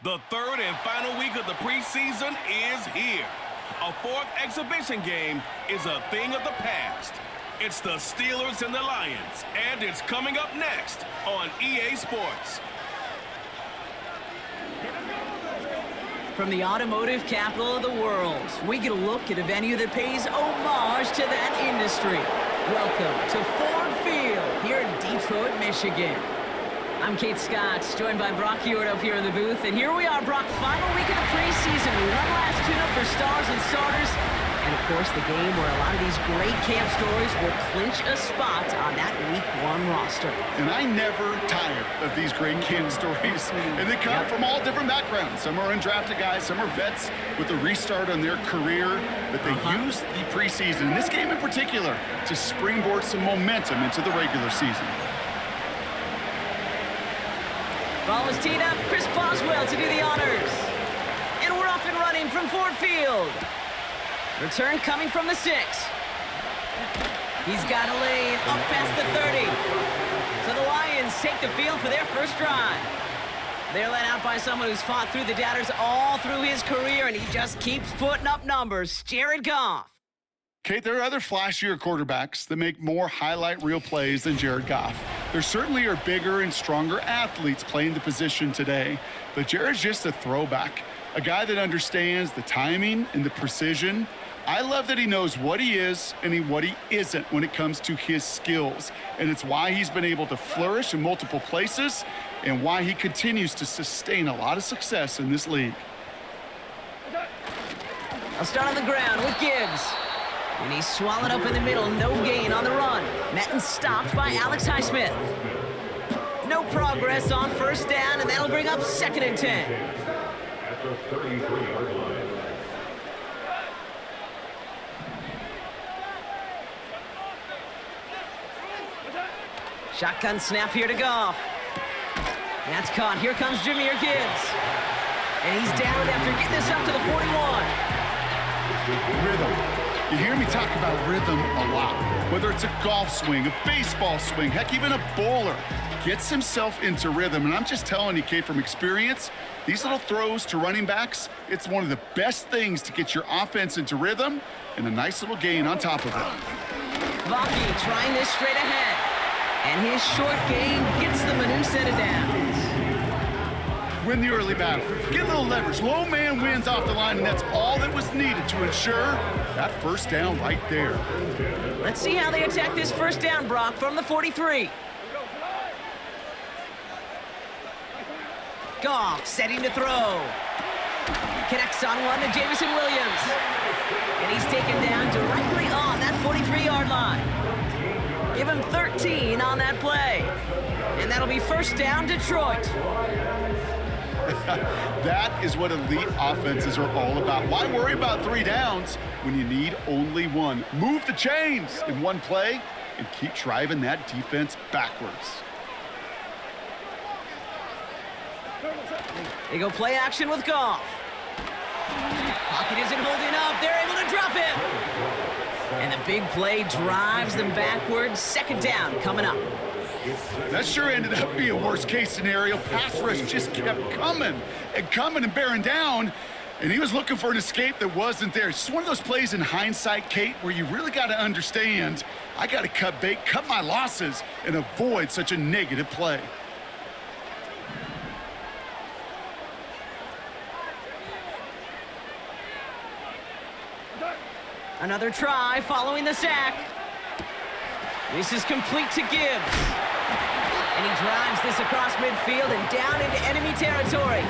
The third and final week of the preseason is here. A fourth exhibition game is a thing of the past. It's the Steelers and the Lions, and it's coming up next on EA Sports. From the automotive capital of the world, we get a look at a venue that pays homage to that industry. Welcome to Ford Field here in Detroit, Michigan. I'm Kate Scott, joined by Brock Hewitt up here in the booth. And here we are, Brock, final week of the preseason. One last tune-up for stars and starters. And, of course, the game where a lot of these great camp stories will clinch a spot on that Week 1 roster. And I never tire of these great camp stories. And they come from all different backgrounds. Some are undrafted guys, some are vets with a restart on their career. But they use the preseason, in this game in particular, to springboard some momentum into the regular season. Ball is teed up. Chris Boswell to do the honors. And we're off and running from Ford Field. Return coming from the 6. He's got a lane up past the 30. So the Lions take the field for their first drive. They're led out by someone who's fought through the doubters all through his career, and he just keeps putting up numbers. Jared Goff. Kate, there are other flashier quarterbacks that make more highlight reel plays than Jared Goff. There certainly are bigger and stronger athletes playing the position today, but Jared's just a throwback, a guy that understands the timing and the precision. I love that he knows what he is and what he isn't when it comes to his skills, and it's why he's been able to flourish in multiple places and why he continues to sustain a lot of success in this league. I'll start on the ground with Gibbs. And he's swallowed up in the middle. No gain on the run. Madden stopped by Alex Highsmith. No progress on first down, and that'll bring up 2nd and 10. At the 33-yard line. Shotgun snap here to Goff. That's caught. Here comes Jahmyr Gibbs. And he's down after getting this up to the 41. Rhythm. You hear me talk about rhythm a lot. Whether it's a golf swing, a baseball swing, heck, even a bowler gets himself into rhythm. And I'm just telling you, Kate, from experience, these little throws to running backs, it's one of the best things to get your offense into rhythm and a nice little gain on top of it. Vaki trying this straight ahead. And his short gain gets them a new set of downs. Win the early battle. Get a little leverage. Low man wins off the line, and that's all that was needed to ensure that first down right there. Let's see how they attack this first down, Brock, from the 43. Goff setting to throw. Connects on one to Jameson Williams. And he's taken down directly on that 43-yard line. Give him 13 on that play. And that'll be first down, Detroit. That is what elite offenses are all about. Why worry about 3 downs when you need only 1? Move the chains in one play and keep driving that defense backwards. They go play action with Goff. Pocket isn't holding up. They're able to drop him. And the big play drives them backwards. 2nd down coming up. That sure ended up being a worst-case scenario. Pass rush just kept coming and bearing down, and he was looking for an escape that wasn't there. It's just one of those plays in hindsight, Kate, where you really got to understand, I got to cut bait, cut my losses, and avoid such a negative play. Another try following the sack. This is complete to Gibbs. And he drives this across midfield and down into enemy territory.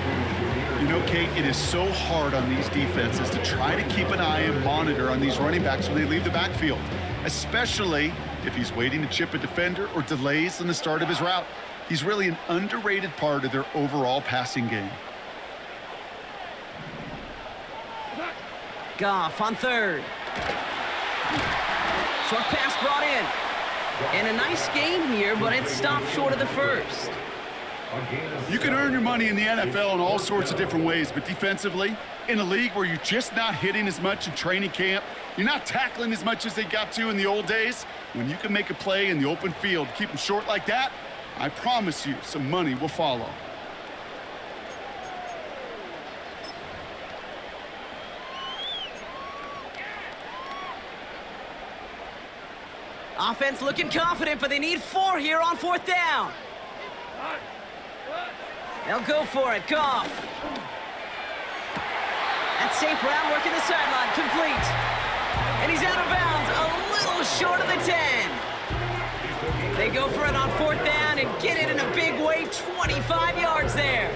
You know, Kate, it is so hard on these defenses to try to keep an eye and monitor on these running backs when they leave the backfield, especially if he's waiting to chip a defender or delays in the start of his route. He's really an underrated part of their overall passing game. Goff on 3rd. Short pass brought in. And a nice game here, but it stopped short of the first. You can earn your money in the NFL in all sorts of different ways, but defensively, in a league where you're just not hitting as much in training camp, you're not tackling as much as they got to in the old days, when you can make a play in the open field, keep them short like that, I promise you some money will follow. Offense looking confident, but they need 4 here on 4th down. They'll go for it. Goff. That's St. Brown working the sideline. Complete. And he's out of bounds. A little short of the 10. They go for it on 4th down and get it in a big way. 25 yards there.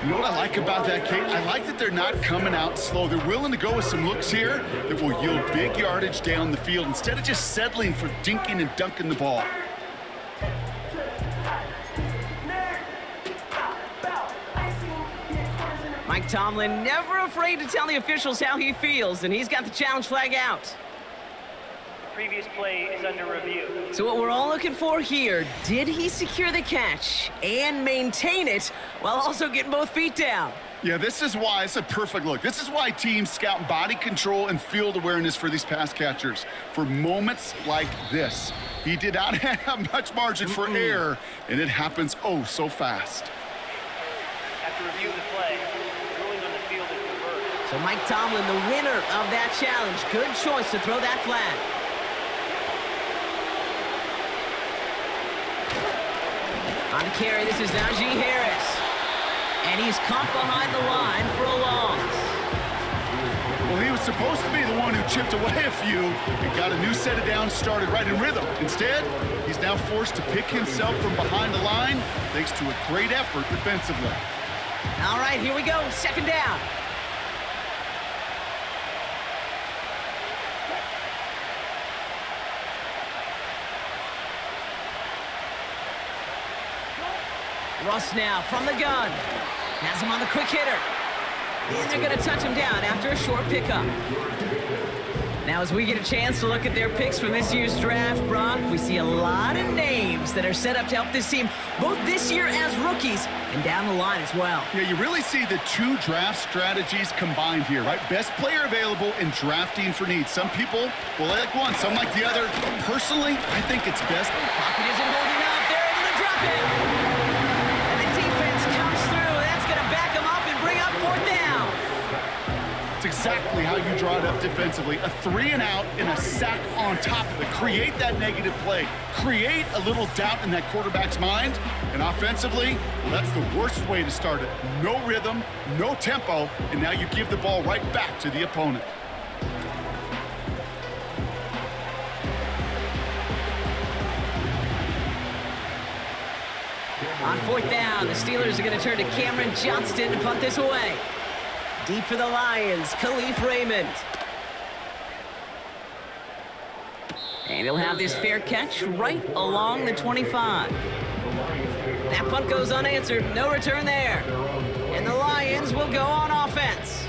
You know what I like about that, Kate? I like that they're not coming out slow. They're willing to go with some looks here that will yield big yardage down the field instead of just settling for dinking and dunking the ball. Mike Tomlin never afraid to tell the officials how he feels, and he's got the challenge flag out. Previous play is under review. So what we're all looking for here, did he secure the catch and maintain it while also getting both feet down? Yeah, this is why it's a perfect look. This is why teams scout body control and field awareness for these pass catchers. For moments like this, he did not have much margin for error, and it happens oh so fast. After review of the play, ruling on the field is reversed. So Mike Tomlin, the winner of that challenge. Good choice to throw that flag. On the carry, this is Najee Harris. And he's caught behind the line for a loss. Well, he was supposed to be the one who chipped away a few and got a new set of downs started right in rhythm. Instead, he's now forced to pick himself from behind the line thanks to a great effort defensively. All right, here we go. 2nd down. Russ now from the gun. Has him on the quick hitter. And they're going to touch him down after a short pickup. Now, as we get a chance to look at their picks from this year's draft, Brock, we see a lot of names that are set up to help this team, both this year as rookies and down the line as well. Yeah, you really see the 2 draft strategies combined here, right? Best player available and drafting for need. Some people will like one, some like the other. Personally, I think it's best. Pocket isn't holding up. They're able to drop it. And the defense comes through. That's going to back them up and bring up 4th down. It's exactly how you draw it up defensively. A 3 and out and a sack on top of it. Create that negative play. Create a little doubt in that quarterback's mind. And offensively, well, that's the worst way to start it. No rhythm, no tempo, and now you give the ball right back to the opponent. On 4th down, the Steelers are going to turn to Cameron Johnston to punt this away. Deep for the Lions, Khalif Raymond. And he'll have this fair catch right along the 25. That punt goes unanswered, no return there. And the Lions will go on offense.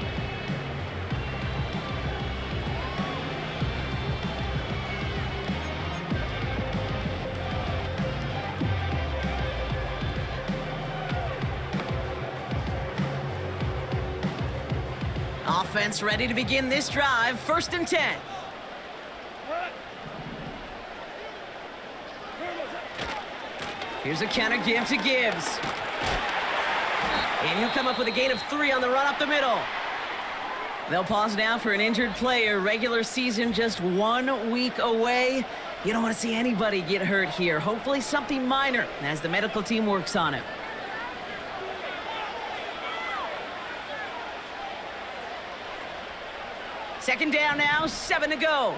Offense ready to begin this drive. 1st and 10. Here's a counter give to Gibbs. And he'll come up with a gain of 3 on the run up the middle. They'll pause now for an injured player. Regular season just 1 week away. You don't want to see anybody get hurt here. Hopefully something minor as the medical team works on it. Second down now, 7 to go.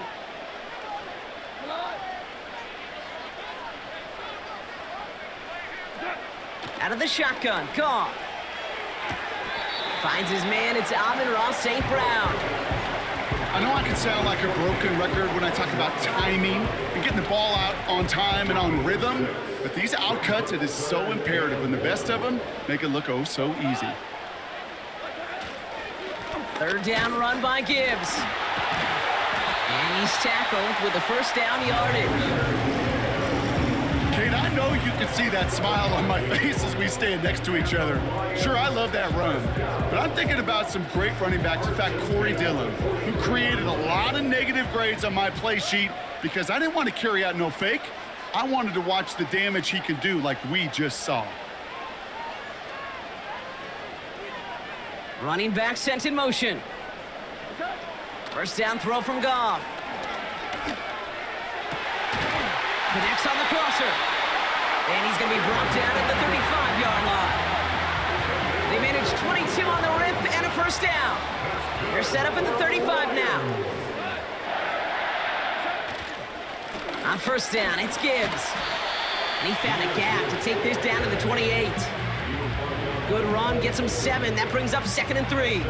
Out of the shotgun, Goff. Finds his man, it's Amon-Ra St. Brown. I know I can sound like a broken record when I talk about timing and getting the ball out on time and on rhythm, but these outcuts, it is so imperative, and the best of them make it look oh so easy. 3rd down run by Gibbs. And he's tackled with a 1st down yardage. Kate, I know you can see that smile on my face as we stand next to each other. Sure, I love that run, but I'm thinking about some great running backs. In fact, Corey Dillon, who created a lot of negative grades on my play sheet because I didn't want to carry out no fake. I wanted to watch the damage he can do like we just saw. Running back sent in motion. 1st down throw from Goff. Connects on the crosser. And he's going to be brought down at the 35-yard line. They managed 22 on the rip and a first down. They're set up at the 35 now. On first down, it's Gibbs. And he found a gap to take this down to the 28. Good run, gets him 7. That brings up 2nd and 3.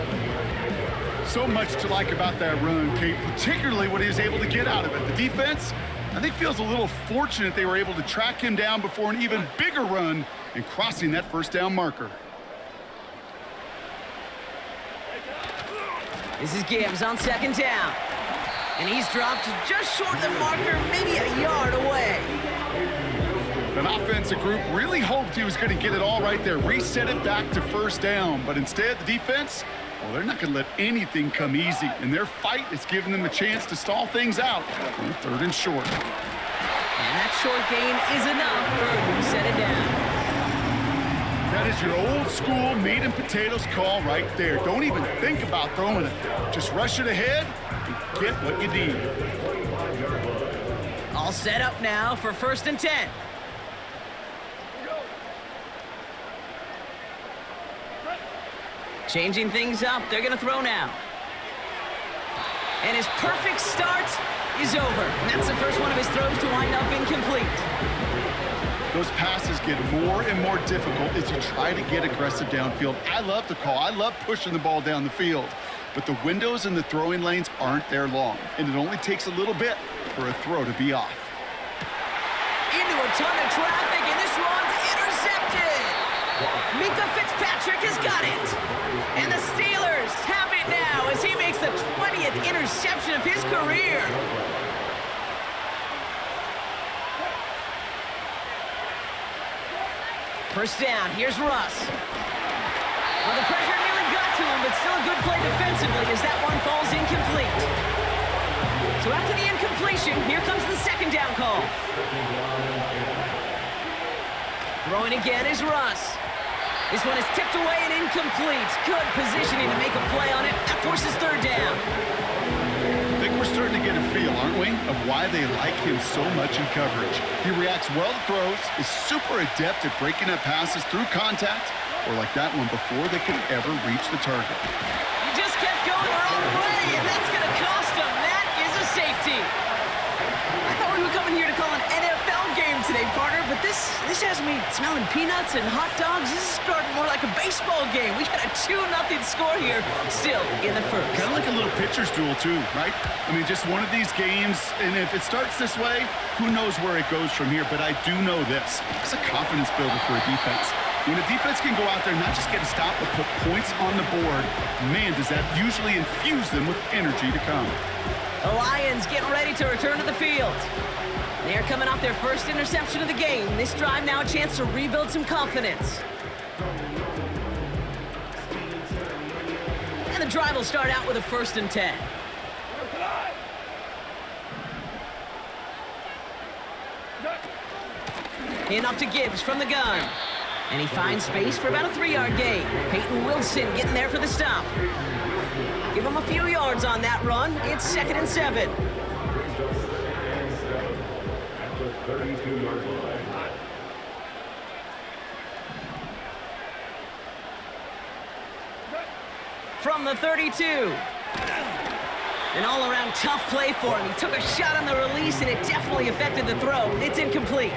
So much to like about that run, Kate, particularly what he was able to get out of it. The defense, I think, feels a little fortunate they were able to track him down before an even bigger run and crossing that first down marker. This is Gibbs on 2nd down. And he's dropped just short of the marker, maybe a yard away. An offensive group really hoped he was going to get it all right there, reset it back to first down. But instead, the defense, well, they're not going to let anything come easy. And their fight is giving them a chance to stall things out on 3rd and short. And that short gain is enough for a new set of downs. That is your old school meat and potatoes call right there. Don't even think about throwing it. Just rush it ahead and get what you need. All set up now for 1st and 10. Changing things up, they're gonna throw now. And his perfect start is over. And that's the first one of his throws to wind up incomplete. Those passes get more and more difficult as you try to get aggressive downfield. I love the call. I love pushing the ball down the field. But the windows in the throwing lanes aren't there long. And it only takes a little bit for a throw to be off. Into a ton of traffic, and this one's intercepted. Mika Fitzpatrick has got it. And the Steelers have it now as he makes the 20th interception of his career. First down, here's Russ. Well, the pressure nearly got to him, but still a good play defensively as that one falls incomplete. So after the incompletion, here comes the 2nd down call. Throwing again is Russ. This one is tipped away and incomplete. Good positioning to make a play on it. That forces 3rd down. I think we're starting to get a feel, aren't we, of why they like him so much in coverage. He reacts well to throws, is super adept at breaking up passes through contact, or like that one before they could ever reach the target. He just kept going the wrong way, and that's going to cost him. That is a safety. I thought we were coming here to call an NFL game today, partner, but this has me smelling peanuts and hot dogs. This is starting more like a baseball game. We got a 2-0 score here, still in the first. Kind of like a little pitcher's duel, too, right? I mean, just one of these games, and if it starts this way, who knows where it goes from here. But I do know this. It's a confidence builder for a defense. When a defense can go out there and not just get a stop, but put points on the board, man, does that usually infuse them with energy to come. The Lions getting ready to return to the field. They're coming off their first interception of the game. This drive now a chance to rebuild some confidence. And the drive will start out with a 1st and 10. Hand off to Gibbs from the gun. And he finds space for about a 3-yard gain. Peyton Wilson getting there for the stop. Give him a few yards on that run. It's 2nd and 7. At the 32-yard line. From the 32. An all-around tough play for him. He took a shot on the release, and it definitely affected the throw. It's incomplete.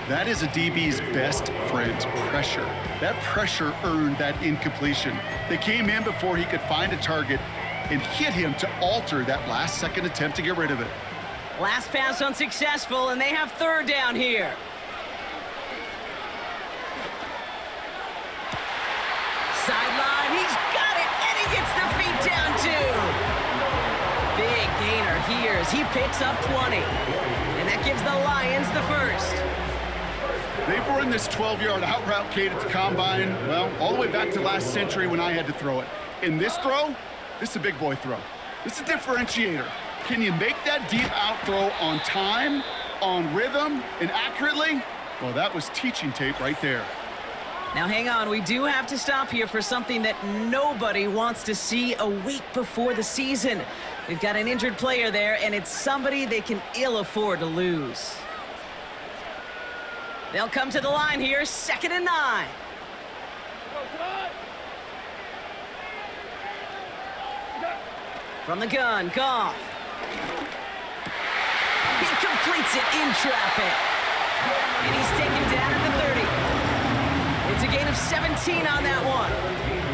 That is a DB's best friend, pressure. That pressure earned that incompletion. They came in before he could find a target and hit him to alter that last-second attempt to get rid of it. Last pass unsuccessful, and they have 3rd down here. Sideline, he's got it, and he gets the feet down too. Big gainer here as he picks up 20. And that gives the Lions the first. They've run this 12-yard out route, Kate, at the combine, well, all the way back to last century when I had to throw it. In this throw, this is a big boy throw. This is a differentiator. Can you make that deep out throw on time, on rhythm, and accurately? Well, that was teaching tape right there. Now hang on, we do have to stop here for something that nobody wants to see a week before the season. We've got an injured player there, and it's somebody they can ill afford to lose. They'll come to the line here, 2nd and 9. From the gun, Goff. He completes it in traffic. And he's taken down at the 30. It's a gain of 17 on that one.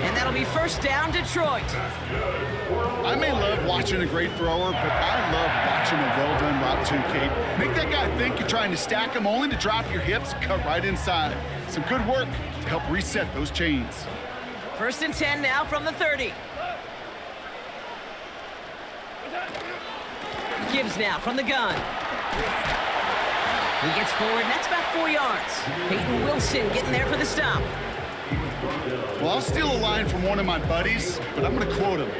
And that'll be 1st down, Detroit. I may love watching a great thrower, but I love watching a well-done route too, Kate. Make that guy think you're trying to stack him only to drop your hips, cut right inside. Some good work to help reset those chains. 1st and 10 now from the 30. Gibbs now from the gun. He gets forward, and that's about 4 yards. Peyton Wilson getting there for the stop. Well, I'll steal a line from one of my buddies, but I'm going to quote him.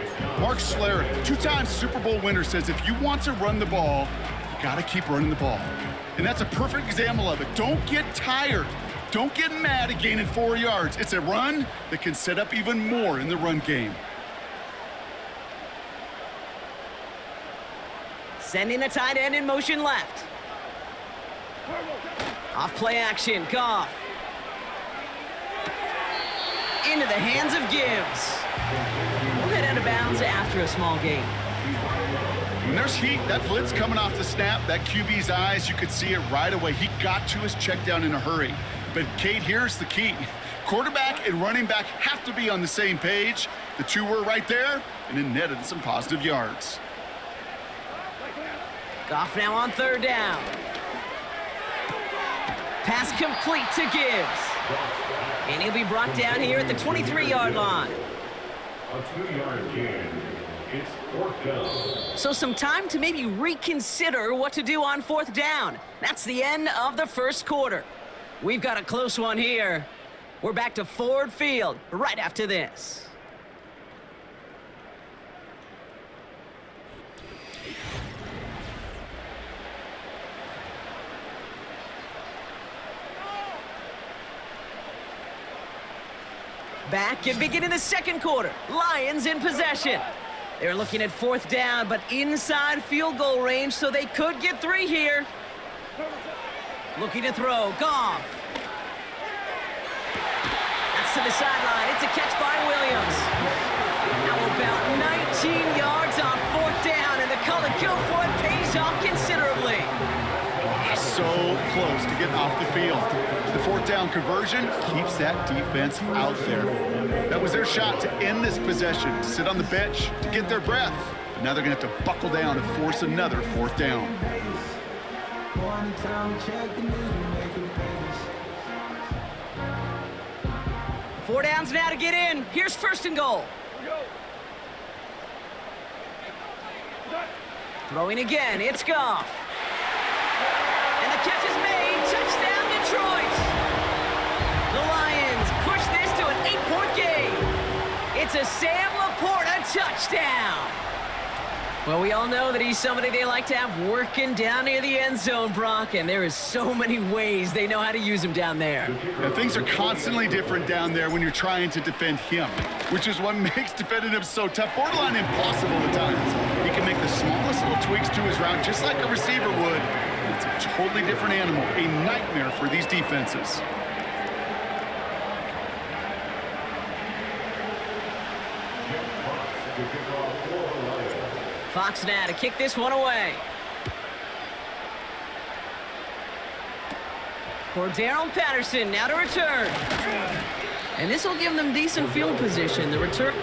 Mark Schlereth, the 2-time Super Bowl winner, says if you want to run the ball, you got to keep running the ball. And that's a perfect example of it. Don't get tired. Don't get mad at gaining 4 yards. It's a run that can set up even more in the run game. Sending the tight end in motion left. Off play action, Goff. Into the hands of Gibbs. We'll head out of bounds after a small gain. When there's heat, that blitz coming off the snap, that QB's eyes, you could see it right away. He got to his check down in a hurry. But, Kate, here's the key. Quarterback and running back have to be on the same page. The two were right there, and it netted some positive yards. Goff now on 3rd down. Pass complete to Gibbs. And he'll be brought down here at the 23-yard line. A 2-yard gain. It's 4th down. So some time to maybe reconsider what to do on 4th down. That's the end of the 1st quarter. We've got a close one here. We're back to Ford Field right after this. Back and beginning the 2nd quarter. Lions in possession. They're looking at 4th down, but inside field goal range, so they could get 3 here. Looking to throw, Goff. That's to the sideline. It's a catch by Williams. Now about 19 yards on 4th down, and the call to go for it pays off considerably. So close to getting off the field. The 4th down conversion keeps that defense out there. That was their shot to end this possession, to sit on the bench, to get their breath. But now they're going to have to buckle down and force another 4th down. 4 downs now to get in. Here's 1st and goal. Throwing again, it's Goff. And the catch is made. Touchdown, Detroit. The Lions push this to an 8-point game. It's a Sam Laporta touchdown. Well, we all know that he's somebody they like to have working down near the end zone, Brock, and there is so many ways they know how to use him down there. And things are constantly different down there when you're trying to defend him, which is what makes defending him so tough, borderline impossible at times. He can make the smallest little tweaks to his route just like a receiver would. It's a totally different animal, a nightmare for these defenses. Fox now to kick this one away. Cordero Patterson now to return. And this will give them decent field position. The return.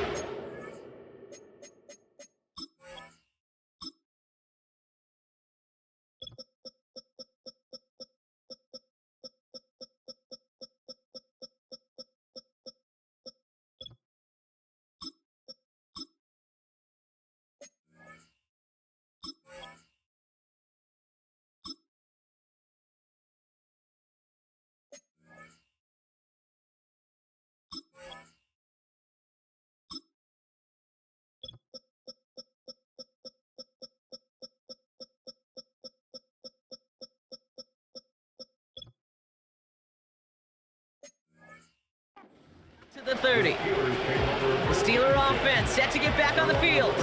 To the 30. The Steeler offense set to get back on the field.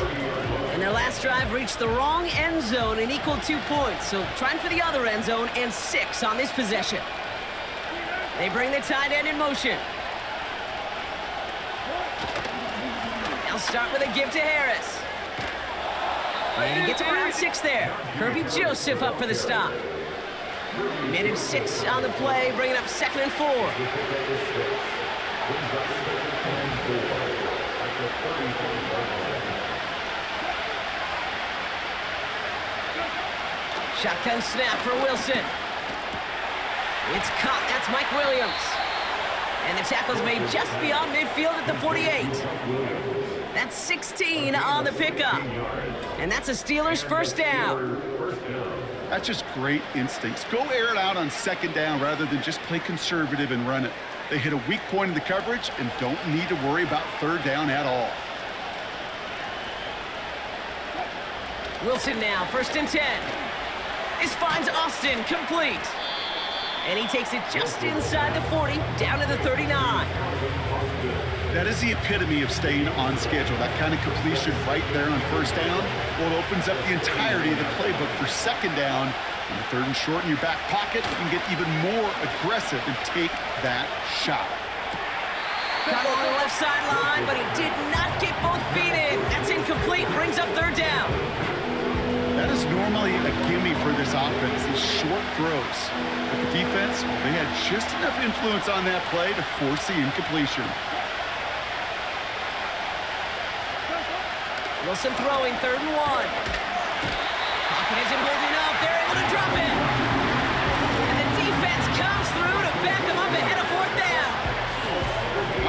And their last drive reached the wrong end zone and equaled 2 points. So trying for the other end zone and 6 on this possession. They bring the tight end in motion. They'll start with a give to Harris. And he gets around 6 there. Kirby Joseph up for the stop. Minute 6 on the play, bringing up 2nd and 4. Shotgun snap for Wilson. It's caught. That's Mike Williams. And the tackle's made just beyond midfield at the 48. That's 16 on the pickup. And that's a Steelers first down. That's just great instincts. Go air it out on 2nd down rather than just play conservative and run it. They hit a weak point in the coverage and don't need to worry about 3rd down at all. Wilson now, 1st and 10. This finds Austin complete. And he takes it just inside the 40, down to the 39. That is the epitome of staying on schedule. That kind of completion right there on 1st down, well, it opens up the entirety of the playbook for 2nd down. On the 3rd and short in your back pocket, you can get even more aggressive and take that shot. Caught on the left sideline, but he did not get both feet in. That's incomplete, brings up 3rd down. That is normally a gimme for this offense, these short throws. But the defense, well, they had just enough influence on that play to force the incompletion. Wilson throwing 3rd and 1. Pocket isn't holding up. They're able to drop it. And the defense comes through to back them up ahead of 4th down.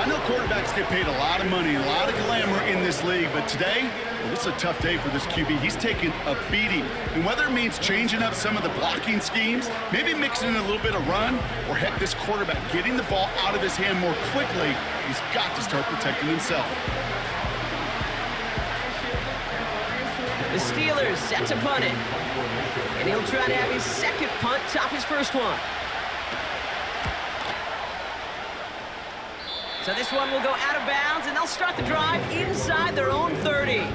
I know quarterbacks get paid a lot of money, a lot of glamour in this league, but today, well, this is a tough day for this QB. He's taking a beating. And whether it means changing up some of the blocking schemes, maybe mixing in a little bit of run, or heck, this quarterback getting the ball out of his hand more quickly, he's got to start protecting himself. The Steelers set to punt it. And he'll try to have his 2nd punt top his 1st one. So this one will go out of bounds, and they'll start the drive inside their own 30.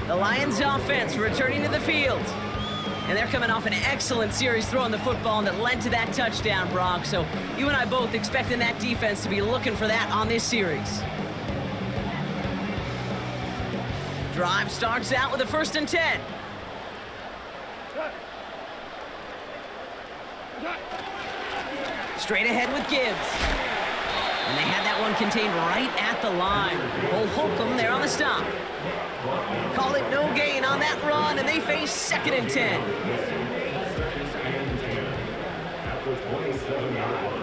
The Lions offense returning to the field. And they're coming off an excellent series throwing the football that led to that touchdown, Brock. So you and I both expecting that defense to be looking for that on this series. Drive starts out with a 1st and 10. Straight ahead with Gibbs. And they had that one contained right at the line. Cole Holcomb there on the stop. Call it no gain on that run, and they face 2nd and 10. At the 27-yard line.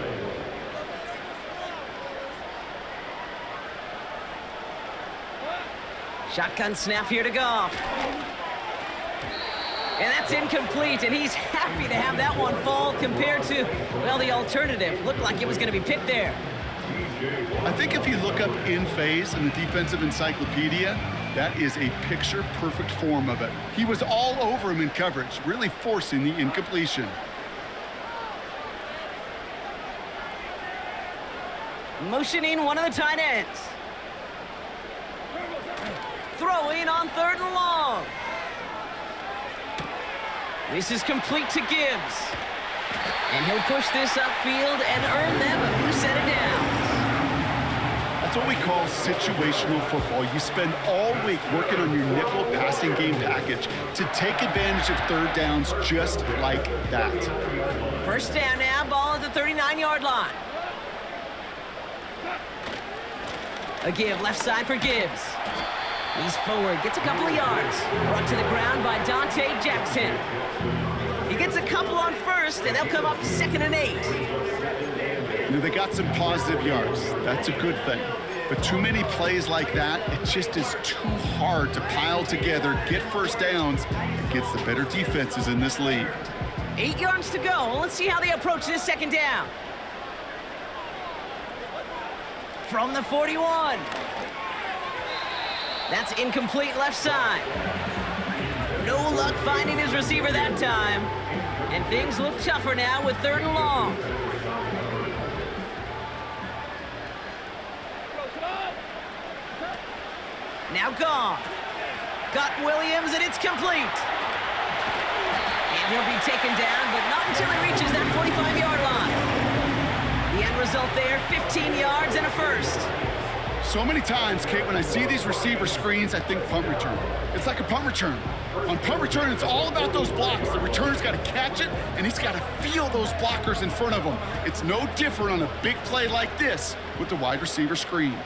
Shotgun snap here to Goff. And that's incomplete, and he's happy to have that one fall compared to, well, the alternative. Looked like it was going to be picked there. I think if you look up in phase in the defensive encyclopedia, that is a picture-perfect form of it. He was all over him in coverage, really forcing the incompletion. Motioning one of the tight ends. Throwing on 3rd and long. This is complete to Gibbs. And he'll push this upfield and earn them a new set of downs. That's what we call situational football. You spend all week working on your nickel passing game package to take advantage of 3rd downs just like that. 1st down now, ball at the 39-yard line. A give left side for Gibbs. He's forward, gets a couple of yards. Brought to the ground by Dante Jackson. He gets a couple on 1st, and they'll come up 2nd and 8. You know, they got some positive yards. That's a good thing. But too many plays like that, it just is too hard to pile together, get 1st downs against the better defenses in this league. 8 yards to go. Let's see how they approach this 2nd down. From the 41. That's incomplete left side. No luck finding his receiver that time. And things look tougher now with 3rd and long. Now Goff. Got Williams, and it's complete. And he'll be taken down, but not until he reaches that 45-yard line. The end result there, 15 yards and a first. So many times, Kate, when I see these receiver screens, I think punt return. It's like a punt return. On punt return, it's all about those blocks. The returner's got to catch it, and he's got to feel those blockers in front of him. It's no different on a big play like this with the wide receiver screen.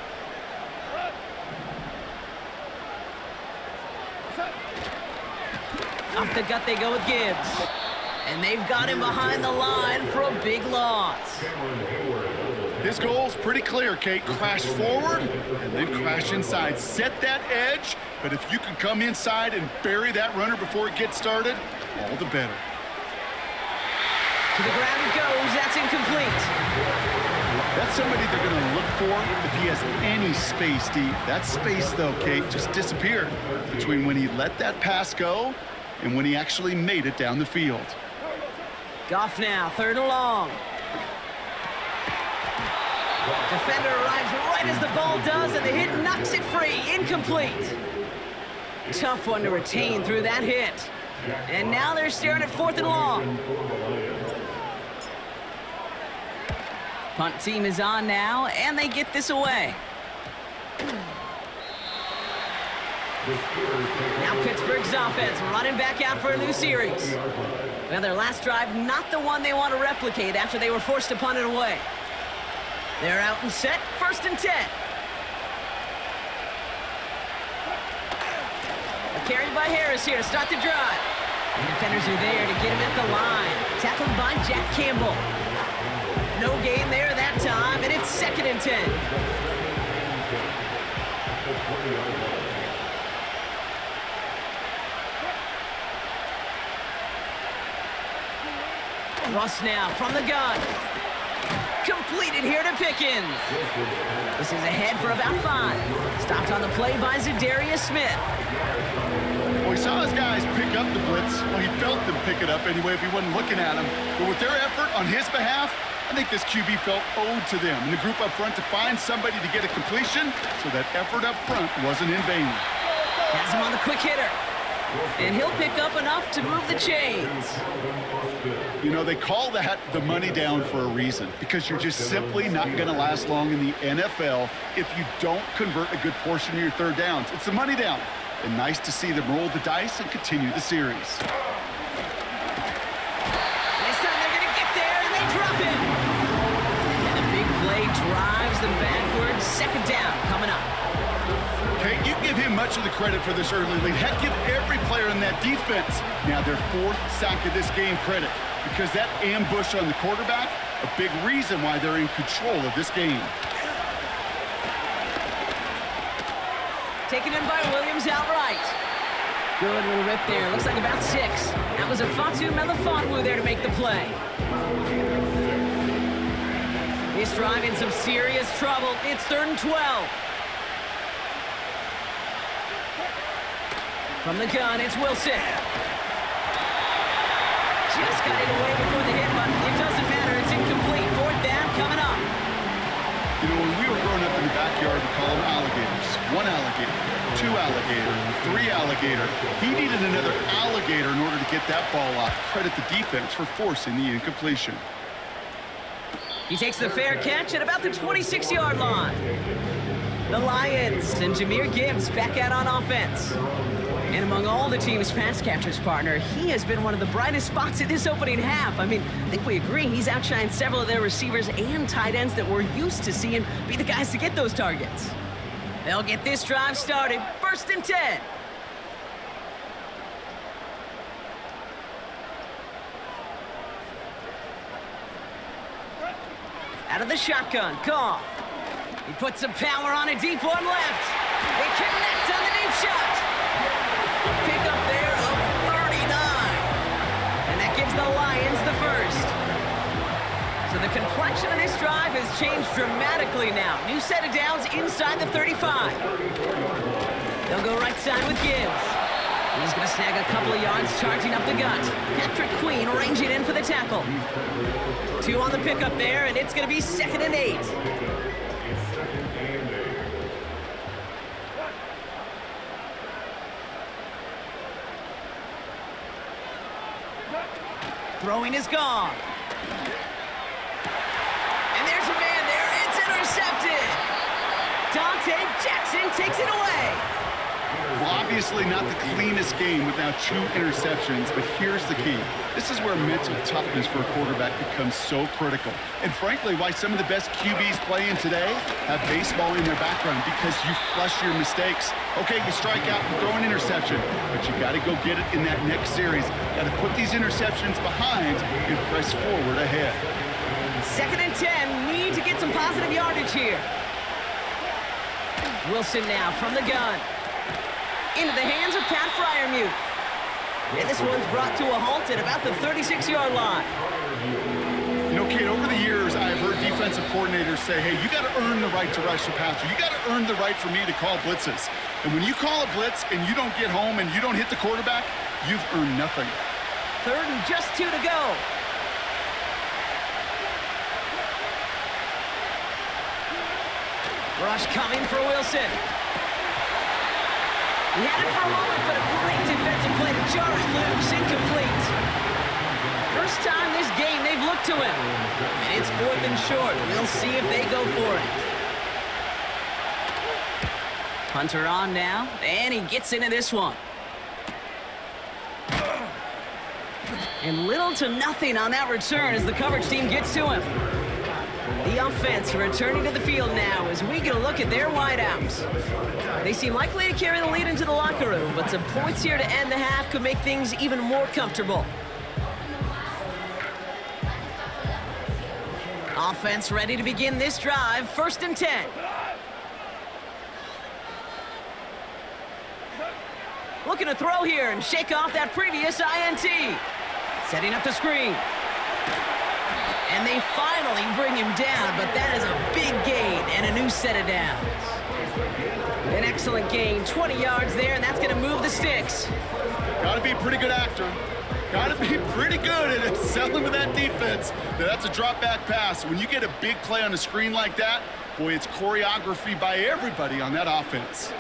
Off the gut they go with Gibbs. And they've got him behind the line for a big loss. His goal's pretty clear, Kate. Crash forward and then crash inside. Set that edge, but if you can come inside and bury that runner before it gets started, all the better. To the ground it goes. That's incomplete. That's somebody they're going to look for if he has any space deep. That space, though, Kate, just disappeared between when he let that pass go and when he actually made it down the field. Goff now, 3rd and long. Defender arrives right as the ball does, and the hit knocks it free. Incomplete. Tough one to retain through that hit. And now they're staring at 4th and long. Punt team is on now, and they get this away. Now Pittsburgh's offense running back out for a new series. Well, their last drive, not the one they want to replicate after they were forced to punt it away. They're out and set, 1st and 10. Carried by Harris here to start the drive. And defenders are there to get him at the line. Tackled by Jack Campbell. No gain there that time, and it's 2nd and 10. Russ now from the gun. Completed here to Pickens. This is ahead for about 5. Stopped on the play by Zadarius Smith. Well, he saw his guys pick up the blitz. Well, he felt them pick it up anyway if he wasn't looking at him. But with their effort on his behalf, I think this QB felt owed to them and the group up front to find somebody to get a completion, so that effort up front wasn't in vain. Has him on the quick hitter. And he'll pick up enough to move the chains. You know, they call that the money down for a reason, because you're just simply not going to last long in the NFL if you don't convert a good portion of your 3rd downs. It's the money down. And nice to see them roll the dice and continue the series. This time they're going to get there, and they drop it. And the big play drives them backwards. 2nd down coming up. Okay, you give him much of the credit for this early lead. Heck, give every player in that defense now their 4th sack of this game credit, because that ambush on the quarterback, a big reason why they're in control of this game. Taken in by Williams outright. Good little rip there. Looks like about 6. That was a Fatu Melifonwu there to make the play. He's driving some serious trouble. It's 3rd and 12. From the gun, it's Wilson. Just got it away before the hit, but it doesn't matter. It's incomplete. 4th down coming up. You know, when we were growing up in the backyard, we call them alligators. 1 alligator, 2 alligator, 3 alligator. He needed another alligator in order to get that ball off. Credit the defense for forcing the incompletion. He takes the fair catch at about the 26-yard line. The Lions and Jahmyr Gibbs back out on offense. And among all the team's pass catchers, partner, he has been one of the brightest spots in this opening half. I mean, I think we agree he's outshined several of their receivers and tight ends that we're used to seeing be the guys to get those targets. They'll get this drive started. 1st and 10. Out of the shotgun, Goff. He puts some power on a deep one left. They connect on the deep shot. A pickup there of 39. And that gives the Lions the 1st. So the complexion of this drive has changed dramatically now. New set of downs inside the 35. They'll go right side with Gibbs. He's going to snag a couple of yards charging up the gut. Patrick Queen ranging in for the tackle. 2 on the pickup there, and it's going to be 2nd and 8. Throwing is gone. And there's a man there. It's intercepted. Dante Jackson takes it away. Well, obviously not the cleanest game with now 2 interceptions, but here's the key. This is where mental toughness for a quarterback becomes so critical. And frankly, why some of the best QBs playing today have baseball in their background, because you flush your mistakes. Okay, you strike out and throw an interception, but you got to go get it in that next series. Got to put these interceptions behind and press forward ahead. 2nd and 10. Need to get some positive yardage here. Wilson now from the gun. Into the hands of Pat Fryermuth. And this one's brought to a halt at about the 36-yard line. You know, Kate, over the years, I've heard defensive coordinators say, hey, you got to earn the right to rush the passer. You got to earn the right for me to call blitzes. And when you call a blitz and you don't get home and you don't hit the quarterback, you've earned nothing. 3rd and just 2 to go. Rush coming for Wilson. He had it for a moment, but a great defensive play to jar it loose. Incomplete. First time this game they've looked to him. And it's 4th and short. We'll see if they go for it. Hunter on now, and he gets into this one. And little to nothing on that return as the coverage team gets to him. The offense returning to the field now as we get a look at their wideouts. They seem likely to carry the lead into the locker room, but some points here to end the half could make things even more comfortable. Offense ready to begin this drive. 1st and 10. Looking to throw here and shake off that previous INT. Setting up the screen. And they finally bring him down, but that is a big gain and a new set of downs. An excellent gain, 20 yards there, and that's going to move the sticks. Got to be a pretty good actor. Got to be pretty good at selling to that defense. That's a drop-back pass. When you get a big play on the screen like that, boy, it's choreography by everybody on that offense.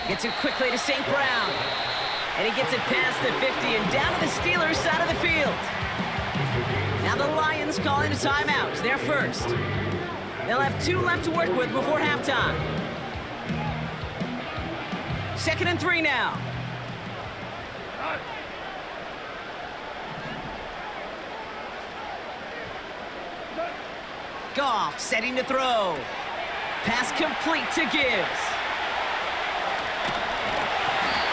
Gets it quickly to St. Brown. And he gets it past the 50 and down to the Steelers' side of the field. Now the Lions calling a timeout. They're first. They'll have 2 left to work with before halftime. 2nd and 3 now. Goff setting to throw. Pass complete to Gibbs.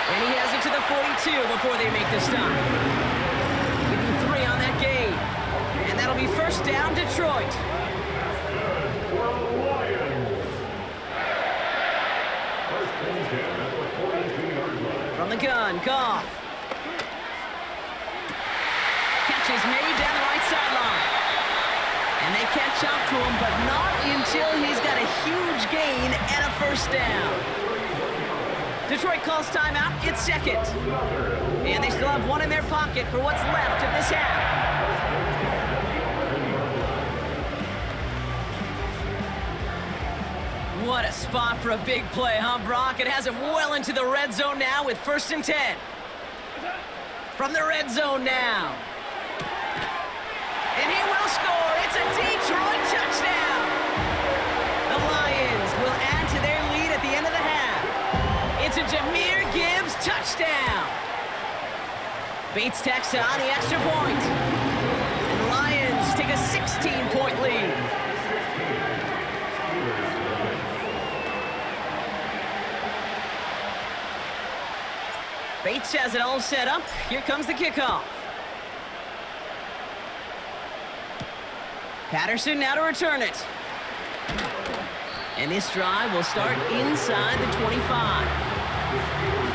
And he has it to the 42 before they make the stop. Getting 3 on that gain. And that'll be 1st down, Detroit. From the gun, Goff. Catch is made down the right sideline. And they catch up to him, but not until he's got a huge gain and a 1st down. Detroit calls timeout. It's 2nd. And they still have 1 in their pocket for what's left of this half. What a spot for a big play, huh, Brock? It has him well into the red zone now with 1st and 10. From the red zone now. And he will score. It's a Detroit touchdown. The Lions will add to their lead at the end of the half. It's a Jahmyr Gibbs touchdown. Bates tacks on the extra point. And the Lions take a 16-point lead. Bates has it all set up. Here comes the kickoff. Patterson now to return it. And this drive will start inside the 25.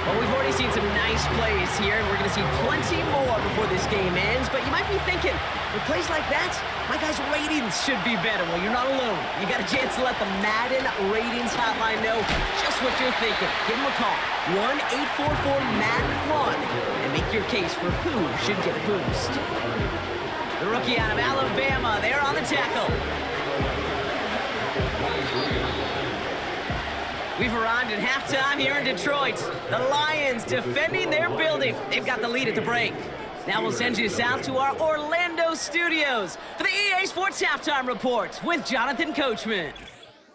Well, we've already seen some nice plays here, and we're going to see plenty more before this game ends. But you might be thinking, with plays like that, my guys' ratings should be better. Well, you're not alone. You got a chance to let the Madden ratings hotline know just what you're thinking. Give them a call, 1-844-MADDEN-1, and make your case for who should get a boost. The rookie out of Alabama, they're on the tackle. We've arrived at halftime here in Detroit. The Lions defending their building. They've got the lead at the break. Now we'll send you south to our Orlando studios for the EA Sports Halftime Report with Jonathan Coachman.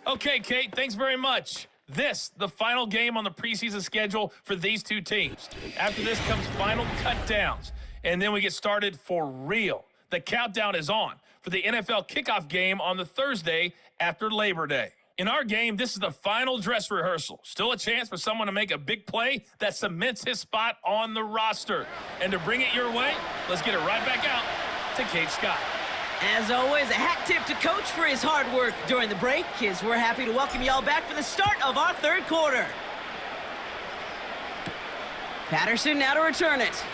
Okay, Kate, thanks very much. This, the final game on the preseason schedule for these two teams. After this comes final cutdowns, and then we get started for real. The countdown is on for the NFL kickoff game on the Thursday after Labor Day. In our game, this is the final dress rehearsal. Still a chance for someone to make a big play that cements his spot on the roster. And to bring it your way, let's get it right back out to Kate Scott. As always, a hat tip to Coach for his hard work during the break, as we're happy to welcome y'all back for the start of our third quarter. Patterson now to return it.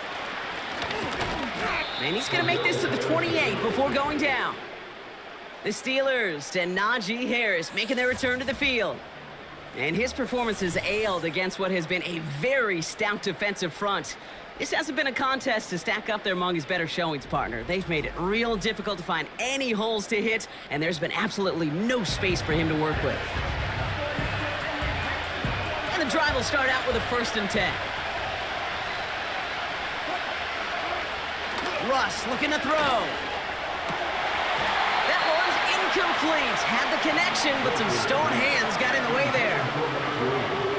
And he's going to make this to the 28 before going down. The Steelers and Najee Harris making their return to the field. And his performance has ailed against what has been a very stout defensive front. This hasn't been a contest to stack up there among his better showings, partner. They've made it real difficult to find any holes to hit, and there's been absolutely no space for him to work with. And the drive will start out with a 1st and 10. Russ looking to throw. That one's incomplete. Had the connection, but some stone hands got in the way there.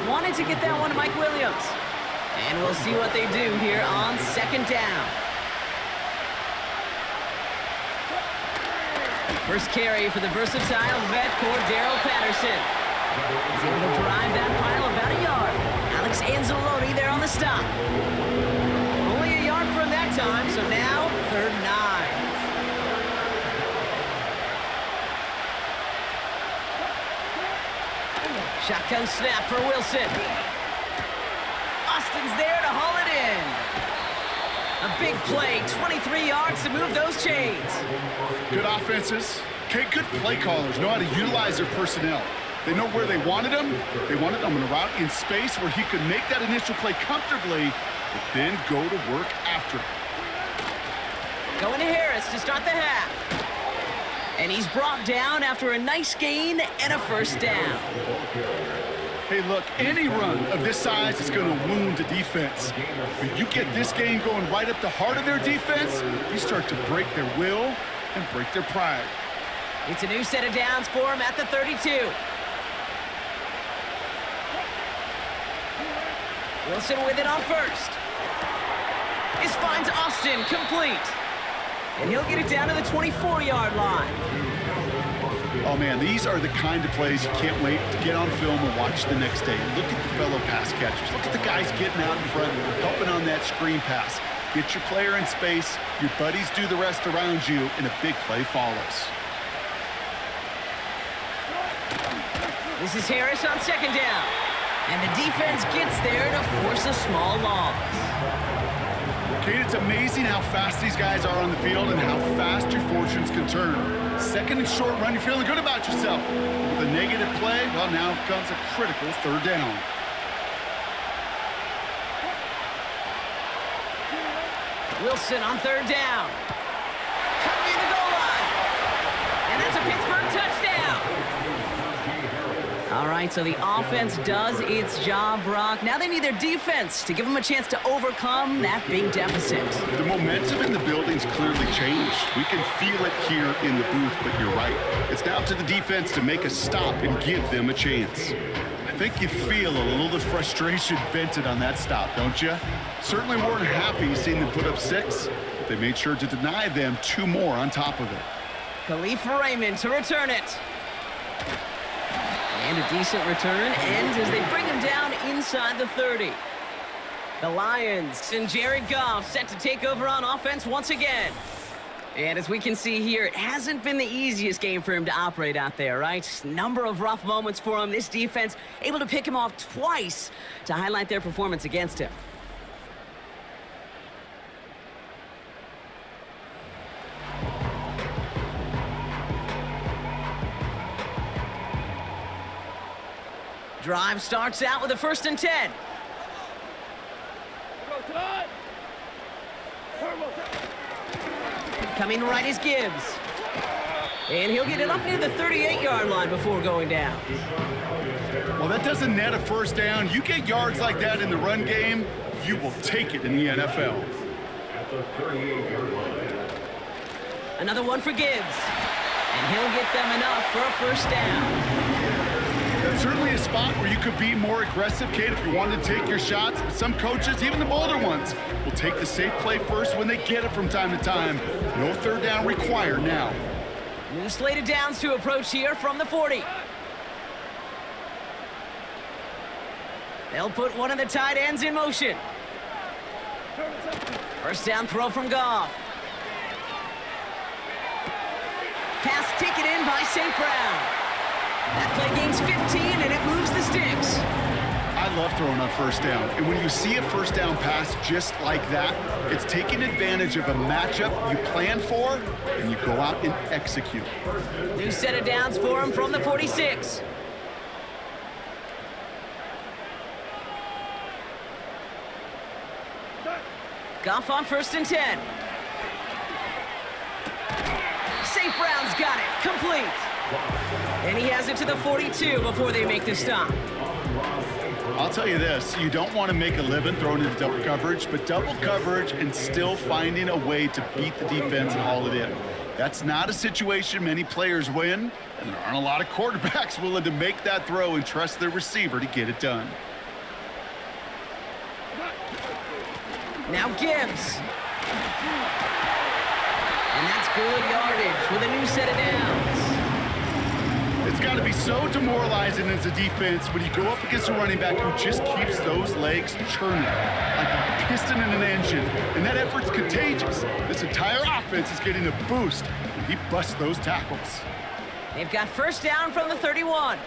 Wanted to get that one to Mike Williams. And we'll see what they do here on 2nd down. First carry for the versatile vet, Cordero Patterson. He's able to drive that pile about a yard. Alex Anzalone there on the stop. Only a yard from that time, so now 3rd and 9. Shotgun snap for Wilson. Austin's there to haul it in. A big play, 23 yards to move those chains. Good offenses. Okay, good play callers know how to utilize their personnel. They know where they wanted him. They wanted him in a route in space where he could make that initial play comfortably, but then go to work after it. Going to Harris to start the half. And he's brought down after a nice gain and a 1st down. Hey, look, any run of this size is going to wound the defense. When you get this game going right up the heart of their defense, you start to break their will and break their pride. It's a new set of downs for him at the 32. Wilson with it on 1st. This finds Austin complete. And he'll get it down to the 24-yard line. Oh, man, these are the kind of plays you can't wait to get on film and watch the next day. Look at the fellow pass catchers. Look at the guys getting out in front, helping on that screen pass. Get your player in space, your buddies do the rest around you, and a big play follows. This is Harris on 2nd down. And the defense gets there to force a small loss. Kate, it's amazing how fast these guys are on the field and how fast your fortunes can turn. 2nd and short run, you're feeling good about yourself. With a negative play, well, now comes a critical 3rd down. Wilson on 3rd down. Coming in the goal line. And that's a Pittsburgh touchdown. All right, so the offense does its job, Brock. Now they need their defense to give them a chance to overcome that big deficit. The momentum in the building's clearly changed. We can feel it here in the booth, but you're right. It's now to the defense to make a stop and give them a chance. I think you feel a little of the frustration vented on that stop, don't you? Certainly weren't happy seeing them put up 6, but they made sure to deny them 2 more on top of it. Khalif Raymond to return it. And a decent return ends as they bring him down inside the 30. The Lions and Jared Goff set to take over on offense once again. And as we can see here, it hasn't been the easiest game for him to operate out there, right? Number of rough moments for him. This defense able to pick him off twice to highlight their performance against him. Drive starts out with a 1st and 10. Coming right is Gibbs. And he'll get it up near the 38-yard line before going down. Well, that doesn't net a 1st down. You get yards like that in the run game, you will take it in the NFL. the 38-yard line. Another one for Gibbs. And he'll get them enough for a first down. That's certainly a spot where you could be more aggressive, Kate, if you wanted to take your shots. But some coaches, even the bolder ones, will take the safe play first when they get it from time to time. No third down required now. New slated downs to approach here from the 40. They'll put one of the tight ends in motion. First down throw from Goff. Pass taken in by St. Brown. That play gains 15, and it moves the sticks. I love throwing on first down. And when you see a first down pass just like that, it's taking advantage of a matchup you plan for, and you go out and execute. New set of downs for him from the 46. Goff on 1st and 10. St. Brown's got it. Complete. And he has it to the 42 before they make the stop. I'll tell you this, you don't want to make a living throwing into double coverage, but double coverage and still finding a way to beat the defense and haul it in. That's not a situation many players win, and there aren't a lot of quarterbacks willing to make that throw and trust their receiver to get it done. Now Gibbs. And that's good yardage with a new set of downs. It's got to be so demoralizing as a defense when you go up against a running back who just keeps those legs churning like a piston in an engine, and that effort's contagious. This entire offense is getting a boost when he busts those tackles. They've got first down from the 31.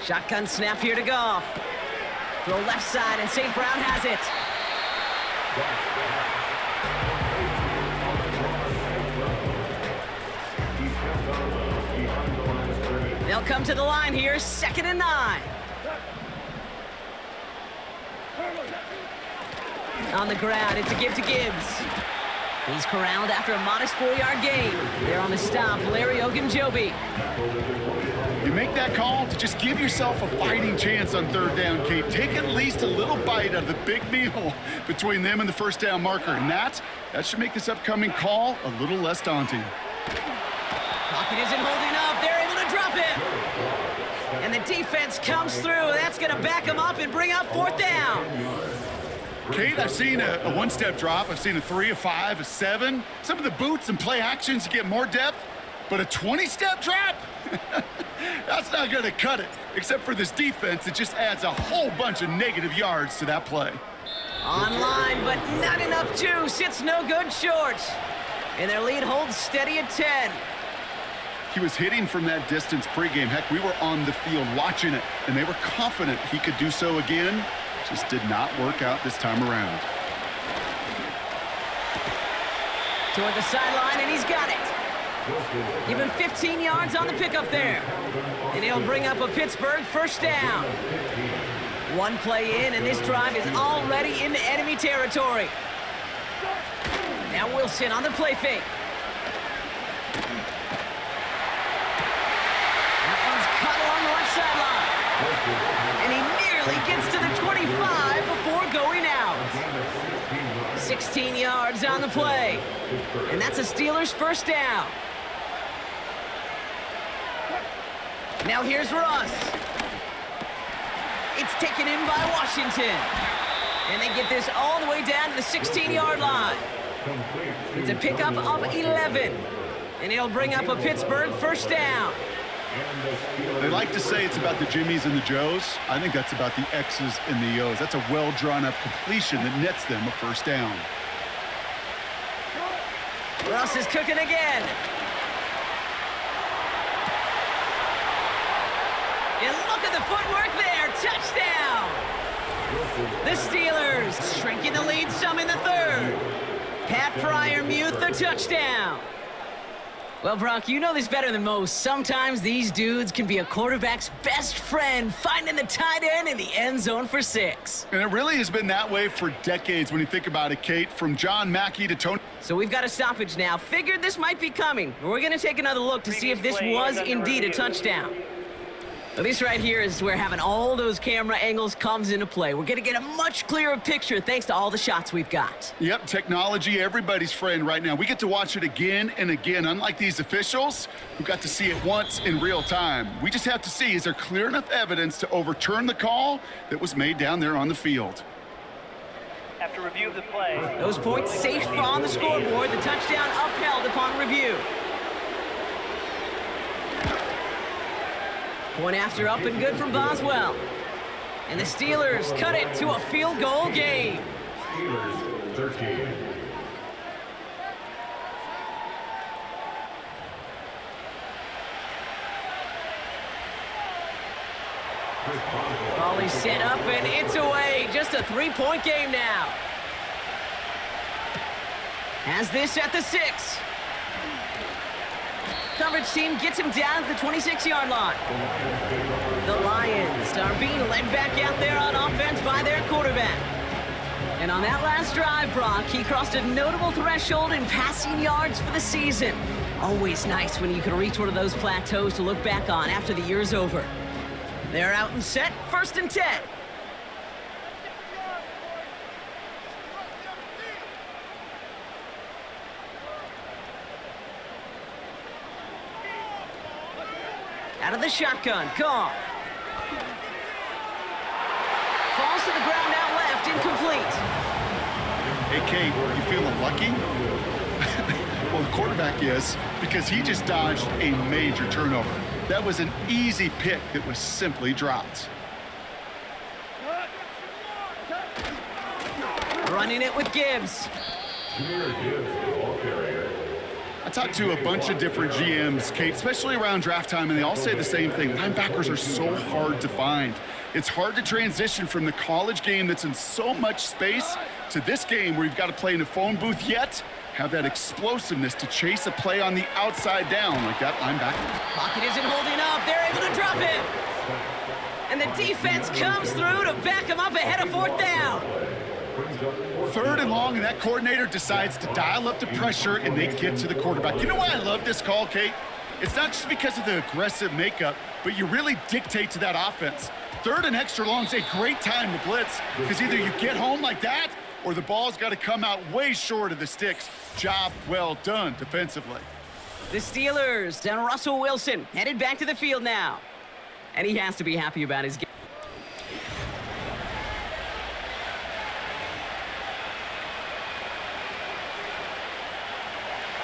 Shotgun snap here to Goff. Throw left side, and St. Brown has it. They'll come to the line here, 2nd and 9. On the ground, it's a give to Gibbs. He's corralled after a modest 4-yard gain. They're on the stop, Larry Ogunjobi. You make that call to just give yourself a fighting chance on 3rd down, Kate. Take at least a little bite out of the big meal between them and the first down marker. And that should make this upcoming call a little less daunting. Pocket isn't holding up. They're able to drop him. And the defense comes through. That's going to back him up and bring up 4th down. Kate, I've seen a one-step drop. I've seen a 3, a 5, a 7. Some of the boots and play actions get more depth. But a 20-step drop? That's not going to cut it. Except for this defense, it just adds a whole bunch of negative yards to that play. Online, but not enough juice. It's no good short. And their lead holds steady at 10. He was hitting from that distance pregame. Heck, we were on the field watching it, and they were confident he could do so again. Just did not work out this time around. Toward the sideline, and he's got it. Give him 15 yards on the pickup there. And he'll bring up a Pittsburgh first down. One play in, and this drive is already into enemy territory. Now Wilson on the play fake. That one's cut along the left sideline. And he nearly gets to the 25 before going out. 16 yards on the play. And that's a Steelers first down. Now here's Russ. It's taken in by Washington. And they get this all the way down to the 16-yard line. It's a pickup of 11. And he'll bring up a Pittsburgh first down. They like to say it's about the Jimmies and the Joes. I think that's about the X's and the O's. That's a well-drawn-up completion that nets them a first down. Russ is cooking again. And look at the footwork there. Touchdown. The Steelers shrinking the lead some in the 3rd. Pat Fryermuth the touchdown. Well, Brock, you know this better than most. Sometimes these dudes can be a quarterback's best friend, finding the tight end in the end zone for 6. And it really has been that way for decades when you think about it, Kate, from John Mackey to Tony. So we've got a stoppage now. Figured this might be coming. We're going to take another look to see if this was indeed a touchdown. Well, this right here is where having all those camera angles comes into play. We're going to get a much clearer picture thanks to all the shots we've got. Yep, technology, everybody's friend right now. We get to watch it again and again, unlike these officials who got to see it once in real time. We just have to see, is there clear enough evidence to overturn the call that was made down there on the field? After review of the play, Those points safe on the scoreboard. The touchdown upheld upon review. Point after up and good from Boswell. And the Steelers cut it to a field goal game. Steelers 13. Ball is set up and it's away. Just a 3-point game now. Has this at the 6. Coverage team gets him down to the 26-yard line. The Lions are being led back out there on offense by their quarterback. And on that last drive, Brock, he crossed a notable threshold in passing yards for the season. Always nice when you can reach one of those plateaus to look back on after the year's over. They're out and set, 1st and 10. Out of the shotgun, Goff. Falls to the ground out left, incomplete. Hey, Kate, you feeling lucky? Well, the quarterback is, because he just dodged a major turnover. That was an easy pick that was simply dropped. Running it with Gibbs. Jahmyr Gibbs, the ball carrier. I talked to a bunch of different GMs, Kate, especially around draft time, and they all say the same thing. Linebackers are so hard to find. It's hard to transition from the college game that's in so much space to this game where you've got to play in a phone booth, yet have that explosiveness to chase a play on the outside down like that linebacker. Pocket isn't holding up. They're able to drop him. And the defense comes through to back him up ahead of 4th down. 3rd and long, and that coordinator decides to dial up the pressure, and they get to the quarterback. You know why I love this call, Kate? It's not just because of the aggressive makeup, but you really dictate to that offense. 3rd and extra long is a great time to blitz, because either you get home like that, or the ball's got to come out way short of the sticks. Job well done defensively. The Steelers and Russell Wilson headed back to the field now. And he has to be happy about his game.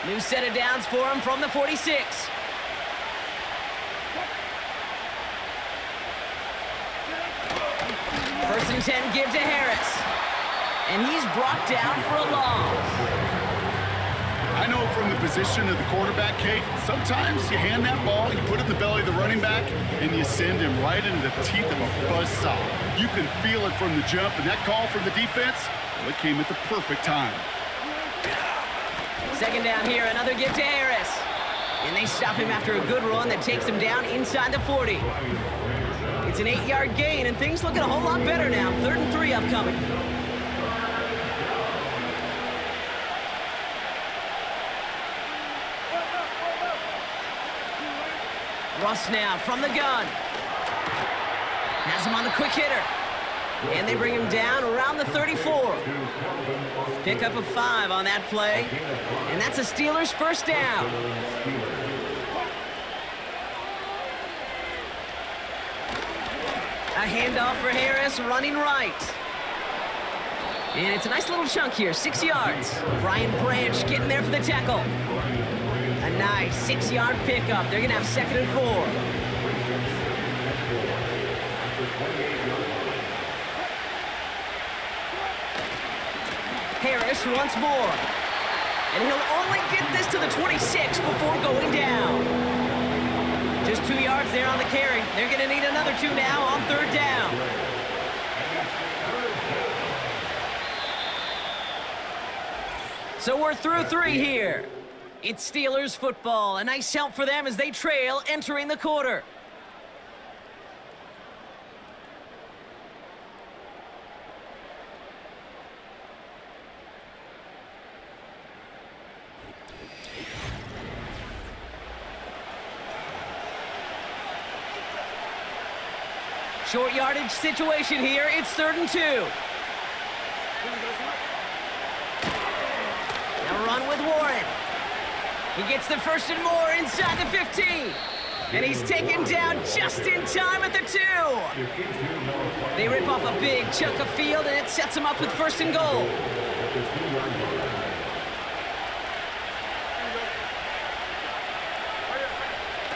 New set of downs for him from the 46. First and 10 give to Harris. And he's brought down for a loss. I know from the position of the quarterback, Kate, sometimes you hand that ball, you put it in the belly of the running back, and you send him right into the teeth of a buzzsaw. You can feel it from the jump, and that call from the defense, well, it came at the perfect time. 2nd down here, another give to Harris. And they stop him after a good run that takes him down inside the 40. It's an 8-yard gain, and things looking a whole lot better now. 3rd and 3 upcoming. Russ now from the gun. Has him on the quick hitter. And they bring him down around the 34. Pick up a 5 on that play. And that's a Steelers 1st down. A handoff for Harris, running right. And it's a nice little chunk here, 6 yards. Brian Branch getting there for the tackle. A nice 6-yard pickup. They're going to have 2nd and 4. Harris once more. And he'll only get this to the 26 before going down. Just 2 yards there on the carry. They're going to need another 2 now on 3rd down. So we're through 3 here. It's Steelers football. A nice help for them as they trail entering the quarter. Short yardage situation here. It's 3rd and 2. Now run with Warren. He gets the 1st and more inside the 15. And he's taken down just in time at the 2. They rip off a big chunk of field, and it sets him up with 1st and goal.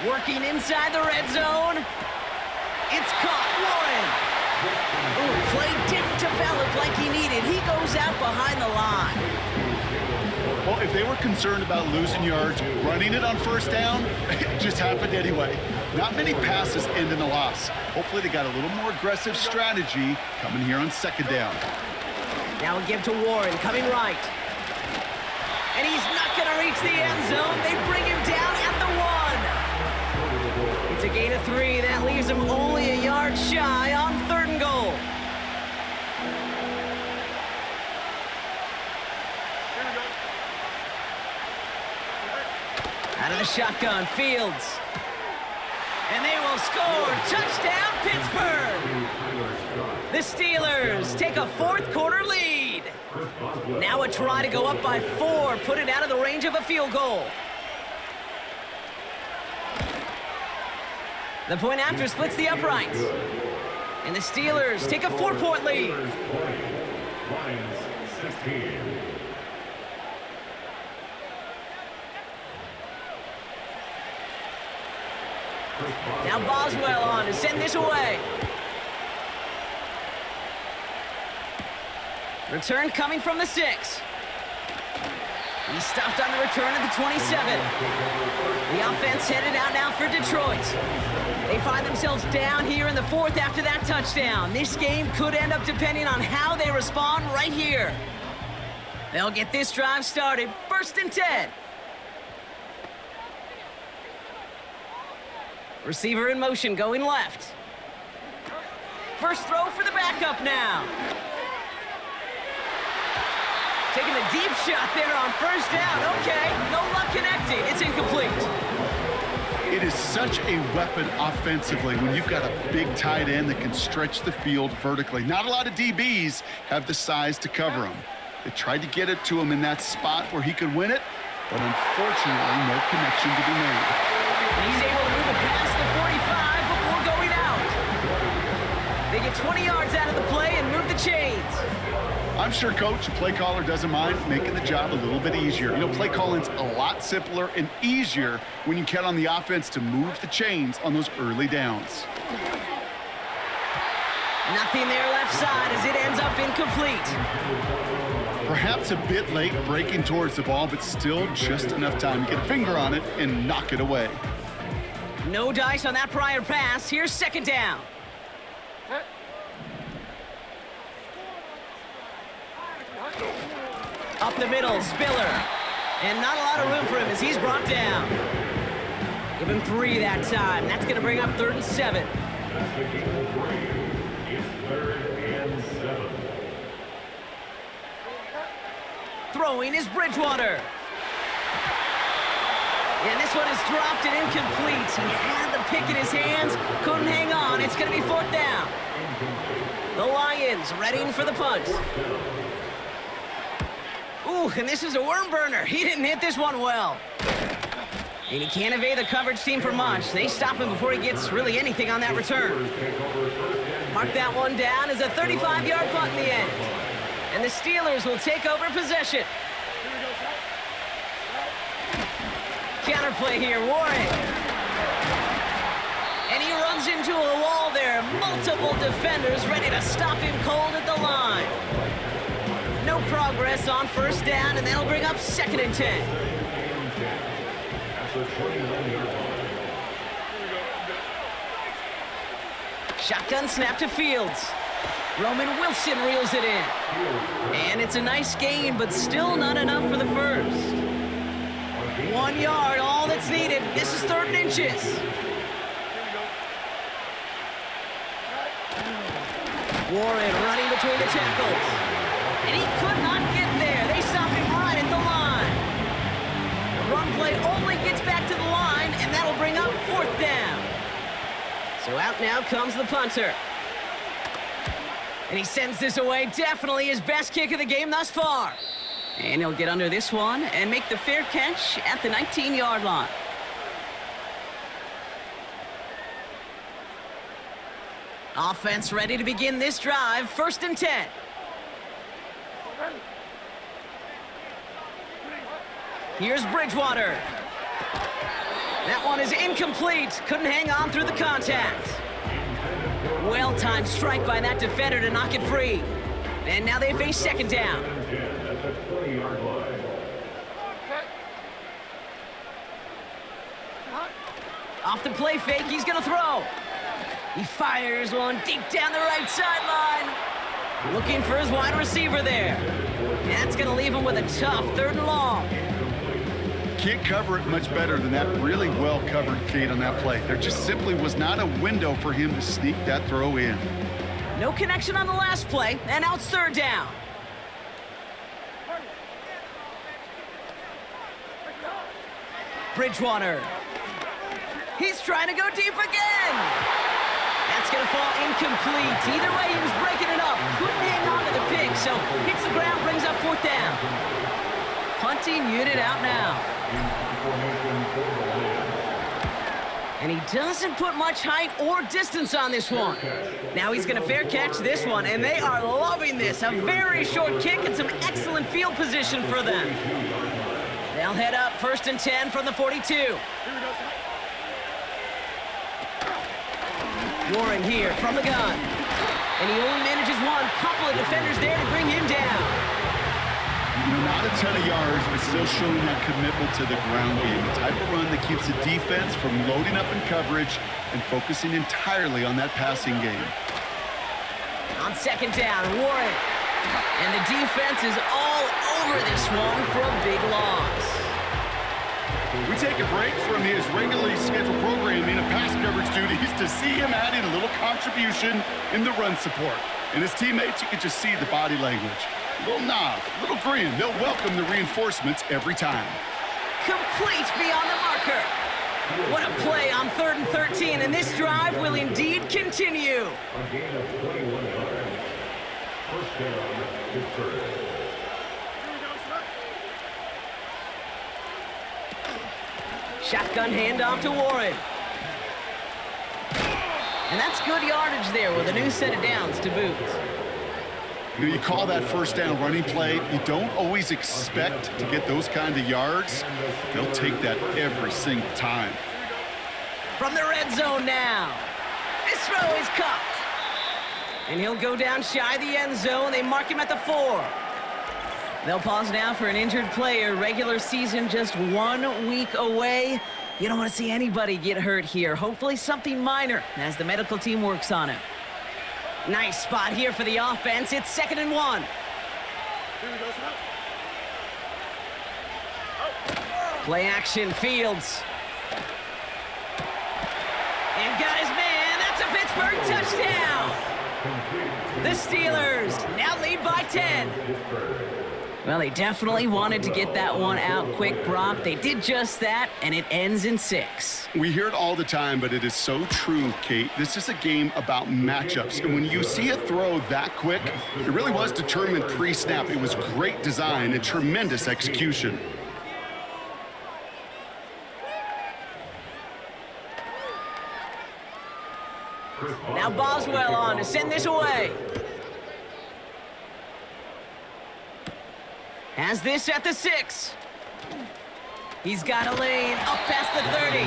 Working inside the red zone. It's caught. Warren. Ooh, play didn't develop like he needed. He goes out behind the line. Well, if they were concerned about losing yards, running it on 1st down, it just happened anyway. Not many passes end in a loss. Hopefully they got a little more aggressive strategy coming here on 2nd down. Now we give to Warren, coming right. And he's not going to reach the end zone. They bring him down at the 1. It's a gain of 3. That leaves him only a yard shy on 3rd and goal. Out of the shotgun, Fields. And they will score. Touchdown, Pittsburgh. The Steelers take a 4th quarter lead. Now a try to go up by 4, put it out of the range of a field goal. The point after splits the uprights. And the Steelers take a 4-point lead. Lions 16. Now Boswell on to send this away. Return coming from the 6. He's stopped on the return at the 27. The offense headed out now for Detroit. They find themselves down here in the 4th after that touchdown. This game could end up depending on how they respond right here. They'll get this drive started. 1st and 10. Receiver in motion, going left. First throw for the backup now. Taking a deep shot there on 1st down. Okay, no luck connecting. It's incomplete. It is such a weapon offensively when you've got a big tight end that can stretch the field vertically. Not a lot of DBs have the size to cover him. They tried to get it to him in that spot where he could win it, but unfortunately, no connection to be made. And he's able to move it past the 45 before going out. They get 20 yards out of the play and move the chains. I'm sure, Coach, the play caller doesn't mind making the job a little bit easier. You know, play calling's a lot simpler and easier when you count on the offense to move the chains on those early downs. Nothing there left side as it ends up incomplete. Perhaps a bit late breaking towards the ball, but still just enough time to get a finger on it and knock it away. No dice on that prior pass. Here's 2nd down. Up the middle, Spiller. And not a lot of room for him as he's brought down. Give him 3 that time. That's going to bring up 3rd and 7. It's 3rd and 7. Throwing is Bridgewater. And this one is dropped and incomplete. He had the pick in his hands, couldn't hang on. It's going to be 4th down. The Lions readying for the punt. Ooh, and this is a worm burner. He didn't hit this one well. And he can't evade the coverage team for much. They stop him before he gets really anything on that return. Mark that one down as a 35-yard punt in the end. And the Steelers will take over possession. Counterplay here, Warren. And he runs into a wall there. Multiple defenders ready to stop him cold at the line. No progress on 1st down, and that'll bring up 2nd and 10. Shotgun snap to Fields. Roman Wilson reels it in. And it's a nice gain, but still not enough for the first. 1 yard, all that's needed. This is 3rd and inches. Warren running between the tackles. And he could not get there. They stop him right at the line. The run play only gets back to the line, and that'll bring up 4th down. So out now comes the punter. And he sends this away. Definitely his best kick of the game thus far. And he'll get under this one and make the fair catch at the 19-yard line. Offense ready to begin this drive. 1st and 10. Here's Bridgewater. That one is incomplete. Couldn't hang on through the contact. Well-timed strike by that defender to knock it free. And now they face 2nd down. Off the play fake, he's going to throw. He fires one deep down the right sideline. Looking for his wide receiver there. And that's going to leave him with a tough 3rd and long. Can't cover it much better than that really well-covered Kate on that play. There just simply was not a window for him to sneak that throw in. No connection on the last play, and now it's 3rd down. Bridgewater. He's trying to go deep again. That's going to fall incomplete. Either way, he was breaking it up. Couldn't hang on to the pick, so hits the ground, brings up 4th down. Punting unit out now. And he doesn't put much height or distance on this one. Now he's going to fair catch this one, and they are loving this. A very short kick and some excellent field position for them. They'll head up 1st and 10 from the 42. Warren here from the gun. And he only manages one. Couple of defenders there to bring him down. Not a ton of yards, but still showing that commitment to the ground game. The type of run that keeps the defense from loading up in coverage and focusing entirely on that passing game. On 2nd down, Warren. And the defense is all over this one for a big loss. We take a break from his regularly scheduled programming of pass coverage duties to see him adding a little contribution in the run support. And his teammates, you can just see the body language. A little nod, a little grin. They'll welcome the reinforcements every time. Complete beyond the marker. What a play on 3rd and 13, and this drive will indeed continue. A gain of 21 yards. 1st down, Pittsburgh. Shotgun handoff to Warren. And that's good yardage there with a new set of downs to boot. You call that 1st down running play. You don't always expect to get those kind of yards. They'll take that every single time. From the red zone now. This throw is caught. And he'll go down shy of the end zone. They mark him at the 4. They'll pause now for an injured player. Regular season just 1 week away. You don't want to see anybody get hurt here. Hopefully something minor as the medical team works on it. Nice spot here for the offense. It's 2nd and 1. Play action, Fields. And got his man. That's a Pittsburgh touchdown. The Steelers now lead by 10. Well, they definitely wanted to get that one out quick, Brock. They did just that, and it ends in 6. We hear it all the time, but it is so true, Kate. This is a game about matchups. And when you see a throw that quick, it really was determined pre-snap. It was great design and tremendous execution. Now Boswell on to send this away. Has this at the 6. He's got a lane up past the 30.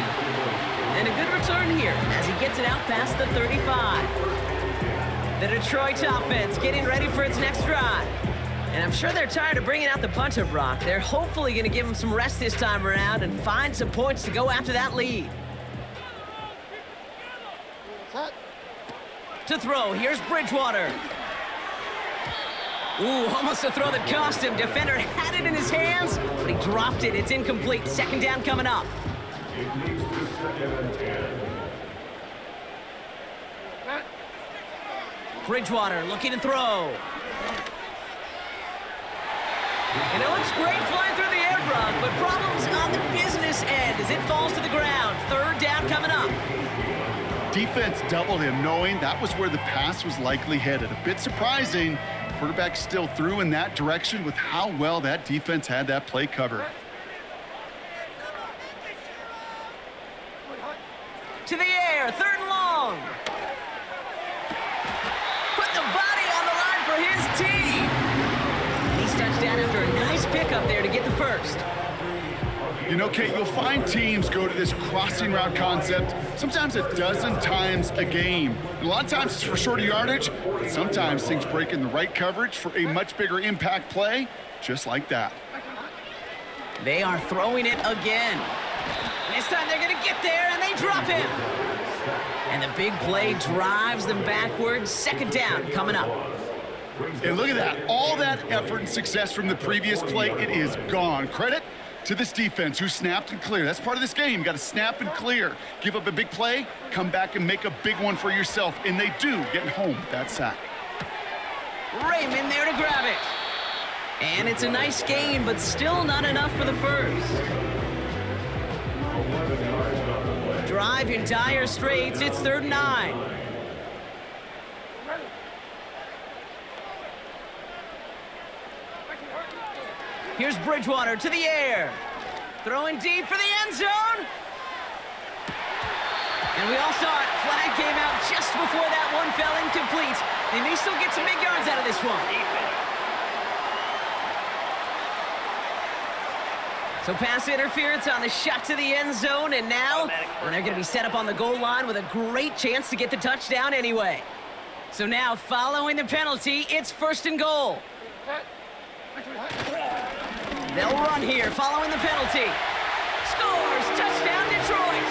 And a good return here as he gets it out past the 35. The Detroit offense getting ready for its next drive. And I'm sure they're tired of bringing out the punter, Brock. They're hopefully going to give him some rest this time around and find some points to go after that lead. To throw, here's Bridgewater. Ooh, almost a throw that cost him. Defender had it in his hands, but he dropped it. It's incomplete. 2nd down coming up. It leads to 2nd and 10. Bridgewater looking to throw. And it looks great flying through the air, Brock, but problems on the business end as it falls to the ground. 3rd down coming up. defense doubled him, knowing that was where the pass was likely headed. A bit surprising. Quarterback still threw in that direction with how well that defense had that play covered. To the air, 3rd and long. Put the body on the line for his team. He's touchdown after a nice pickup there to get the first. You know, Kate, you'll find teams go to this crossing route concept sometimes a dozen times a game. And a lot of times it's for shorter yardage, but sometimes things break in the right coverage for a much bigger impact play, just like that. They are throwing it again. And this time they're going to get there, and they drop him. And the big play drives them backwards. 2nd down coming up. And look at that. All that effort and success from the previous play, it is gone. Credit to this defense who snapped and cleared. That's part of this game. You got to snap and clear. Give up a big play, come back and make a big one for yourself. And they do, getting home with that sack. Raymond there to grab it. And it's a nice gain, but still not enough for the first. Drive in dire straits. It's 3rd and 9. Here's Bridgewater to the air. Throwing deep for the end zone. And we all saw it. Flag came out just before that one fell incomplete. They may still get some big yards out of this one. So pass interference on the shot to the end zone, and now they're going to be set up on the goal line with a great chance to get the touchdown anyway. So now, following the penalty, it's 1st and goal. They'll run here following the penalty. Scores! Touchdown, Detroit!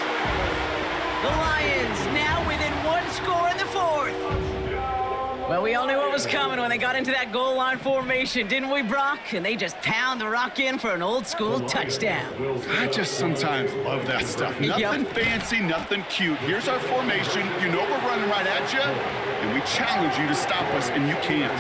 The Lions now within 1 score in the 4th. Well, we all knew what was coming when they got into that goal line formation, didn't we, Brock? And they just pound the rock in for an old-school touchdown. I just sometimes love that stuff. Nothing fancy, nothing cute. Here's our formation. You know we're running right at you, and we challenge you to stop us, and you can't.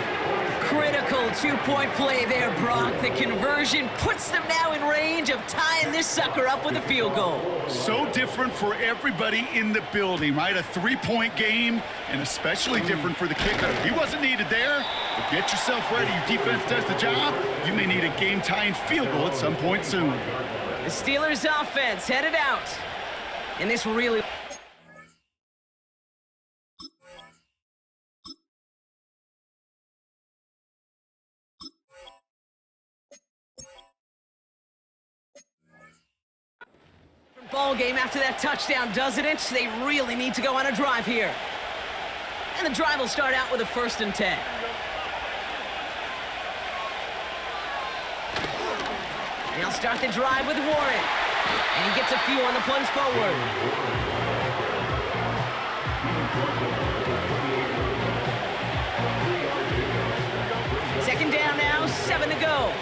Critical 2-point play there, Brock. The conversion puts them now in range of tying this sucker up with a field goal. So different for everybody in the building, right? A 3-point game, and especially different for the kicker. He wasn't needed there, but get yourself ready. Your defense does the job. You may need a game-tying field goal at some point soon. The Steelers' offense headed out. And this really... ball game after that touchdown, doesn't it? They really need to go on a drive here. And the drive will start out with a 1st and 10. They'll start the drive with Warren. And he gets a few on the plunge forward. Second down now, 7 to go.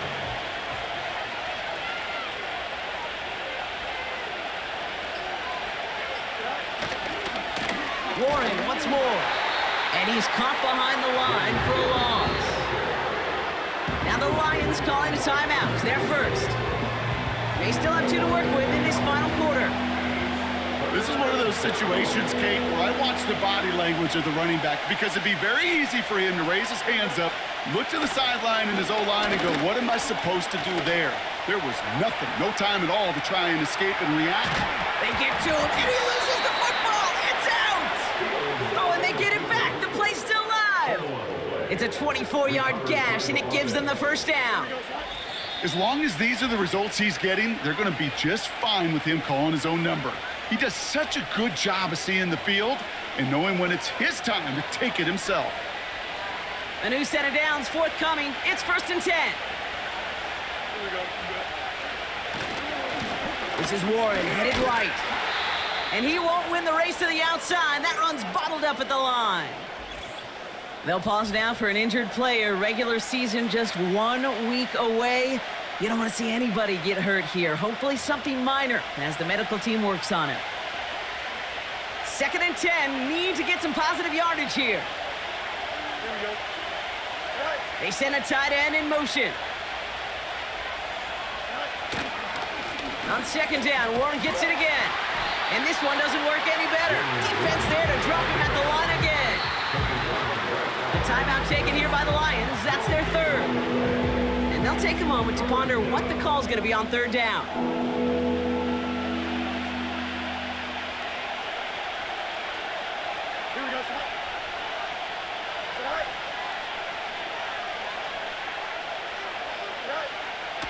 Warren once more. And he's caught behind the line for a loss. Now the Lions calling a timeout. They're first. They still have 2 to work with in this final quarter. This is one of those situations, Kate, where I watch the body language of the running back because it'd be very easy for him to raise his hands up, look to the sideline in his O-line and go, what am I supposed to do there? There was nothing, no time at all to try and escape and react. They get to him, and he loses the football. It's out! Oh, and they get it back. The play's still live. It's a 24-yard gash, and it gives them the first down. As long as these are the results he's getting, they're going to be just fine with him calling his own number. He does such a good job of seeing the field and knowing when it's his time to take it himself. A new set of downs forthcoming. It's 1st and 10. This is Warren headed right. And he won't win the race to the outside. That run's bottled up at the line. They'll pause now for an injured player. Regular season just 1 week away. You don't want to see anybody get hurt here. Hopefully something minor as the medical team works on it. 2nd and 10. Need to get some positive yardage here. They send a tight end in motion. On 2nd down, Warren gets it again. And this one doesn't work any better. Defense there to drop him at the line again. The timeout taken here by the Lions. That's their third. And they'll take a moment to ponder what the call's going to be on third down.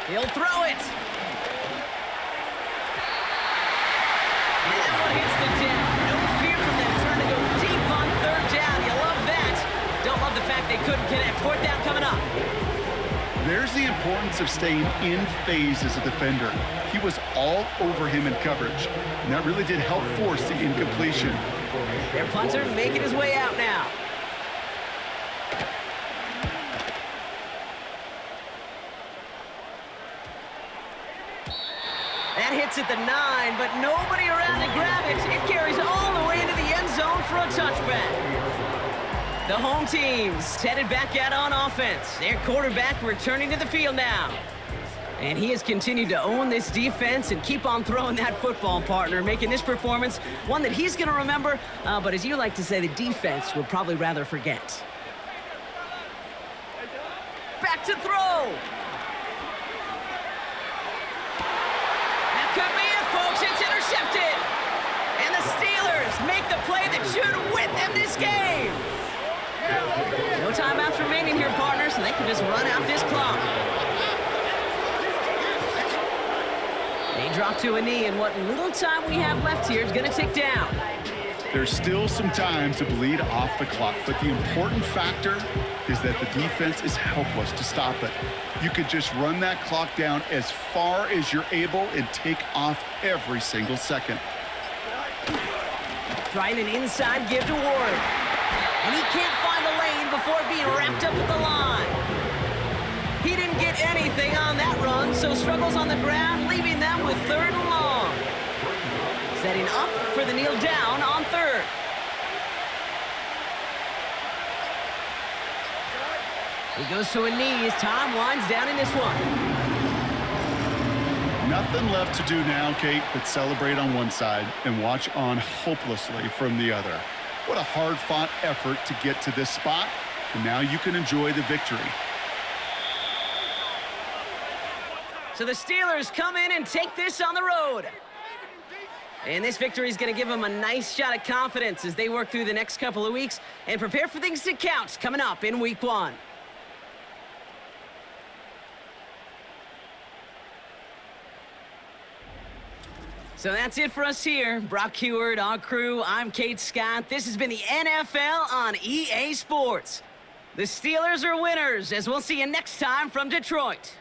He'll throw it. And that one hits the deck. No fear from them trying to go deep on third down. You love that. Don't love the fact they couldn't connect. Fourth down coming up. There's the importance of staying in phase as a defender. He was all over him in coverage, and that really did help force the incompletion. Their punter making his way out now. That hits at the 9, but nobody around to grab it. It carries all the way into the end zone for a touchback. The home team's headed back out on offense. Their quarterback returning to the field now. And he has continued to own this defense and keep on throwing that football, partner, making this performance one that he's going to remember, but as you like to say, the defense would probably rather forget. Back to throw. That could be it, folks. It's intercepted. And the Steelers make the play that should win them this game. No timeouts remaining here, partners, so they can just run out this clock. They drop to a knee, and what little time we have left here is going to tick down. There's still some time to bleed off the clock, but the important factor is that the defense is helpless to stop it. You could just run that clock down as far as you're able and take off every single second. Trying an inside give to Ward. And he can't find the lane before being wrapped up at the line. He didn't get anything on that run, so struggles on the ground, leaving them with third and long. Setting up for the kneel down on third. He goes to a knee as time winds down in this one. Nothing left to do now, Kate, but celebrate on one side and watch on hopelessly from the other. What a hard-fought effort to get to this spot, and now you can enjoy the victory. So the Steelers come in and take this on the road. And this victory is going to give them a nice shot of confidence as they work through the next couple of weeks and prepare for things to count coming up in Week 1. So that's it for us here. Brock Heward, our crew, I'm Kate Scott. This has been the NFL on EA Sports. The Steelers are winners, as we'll see you next time from Detroit.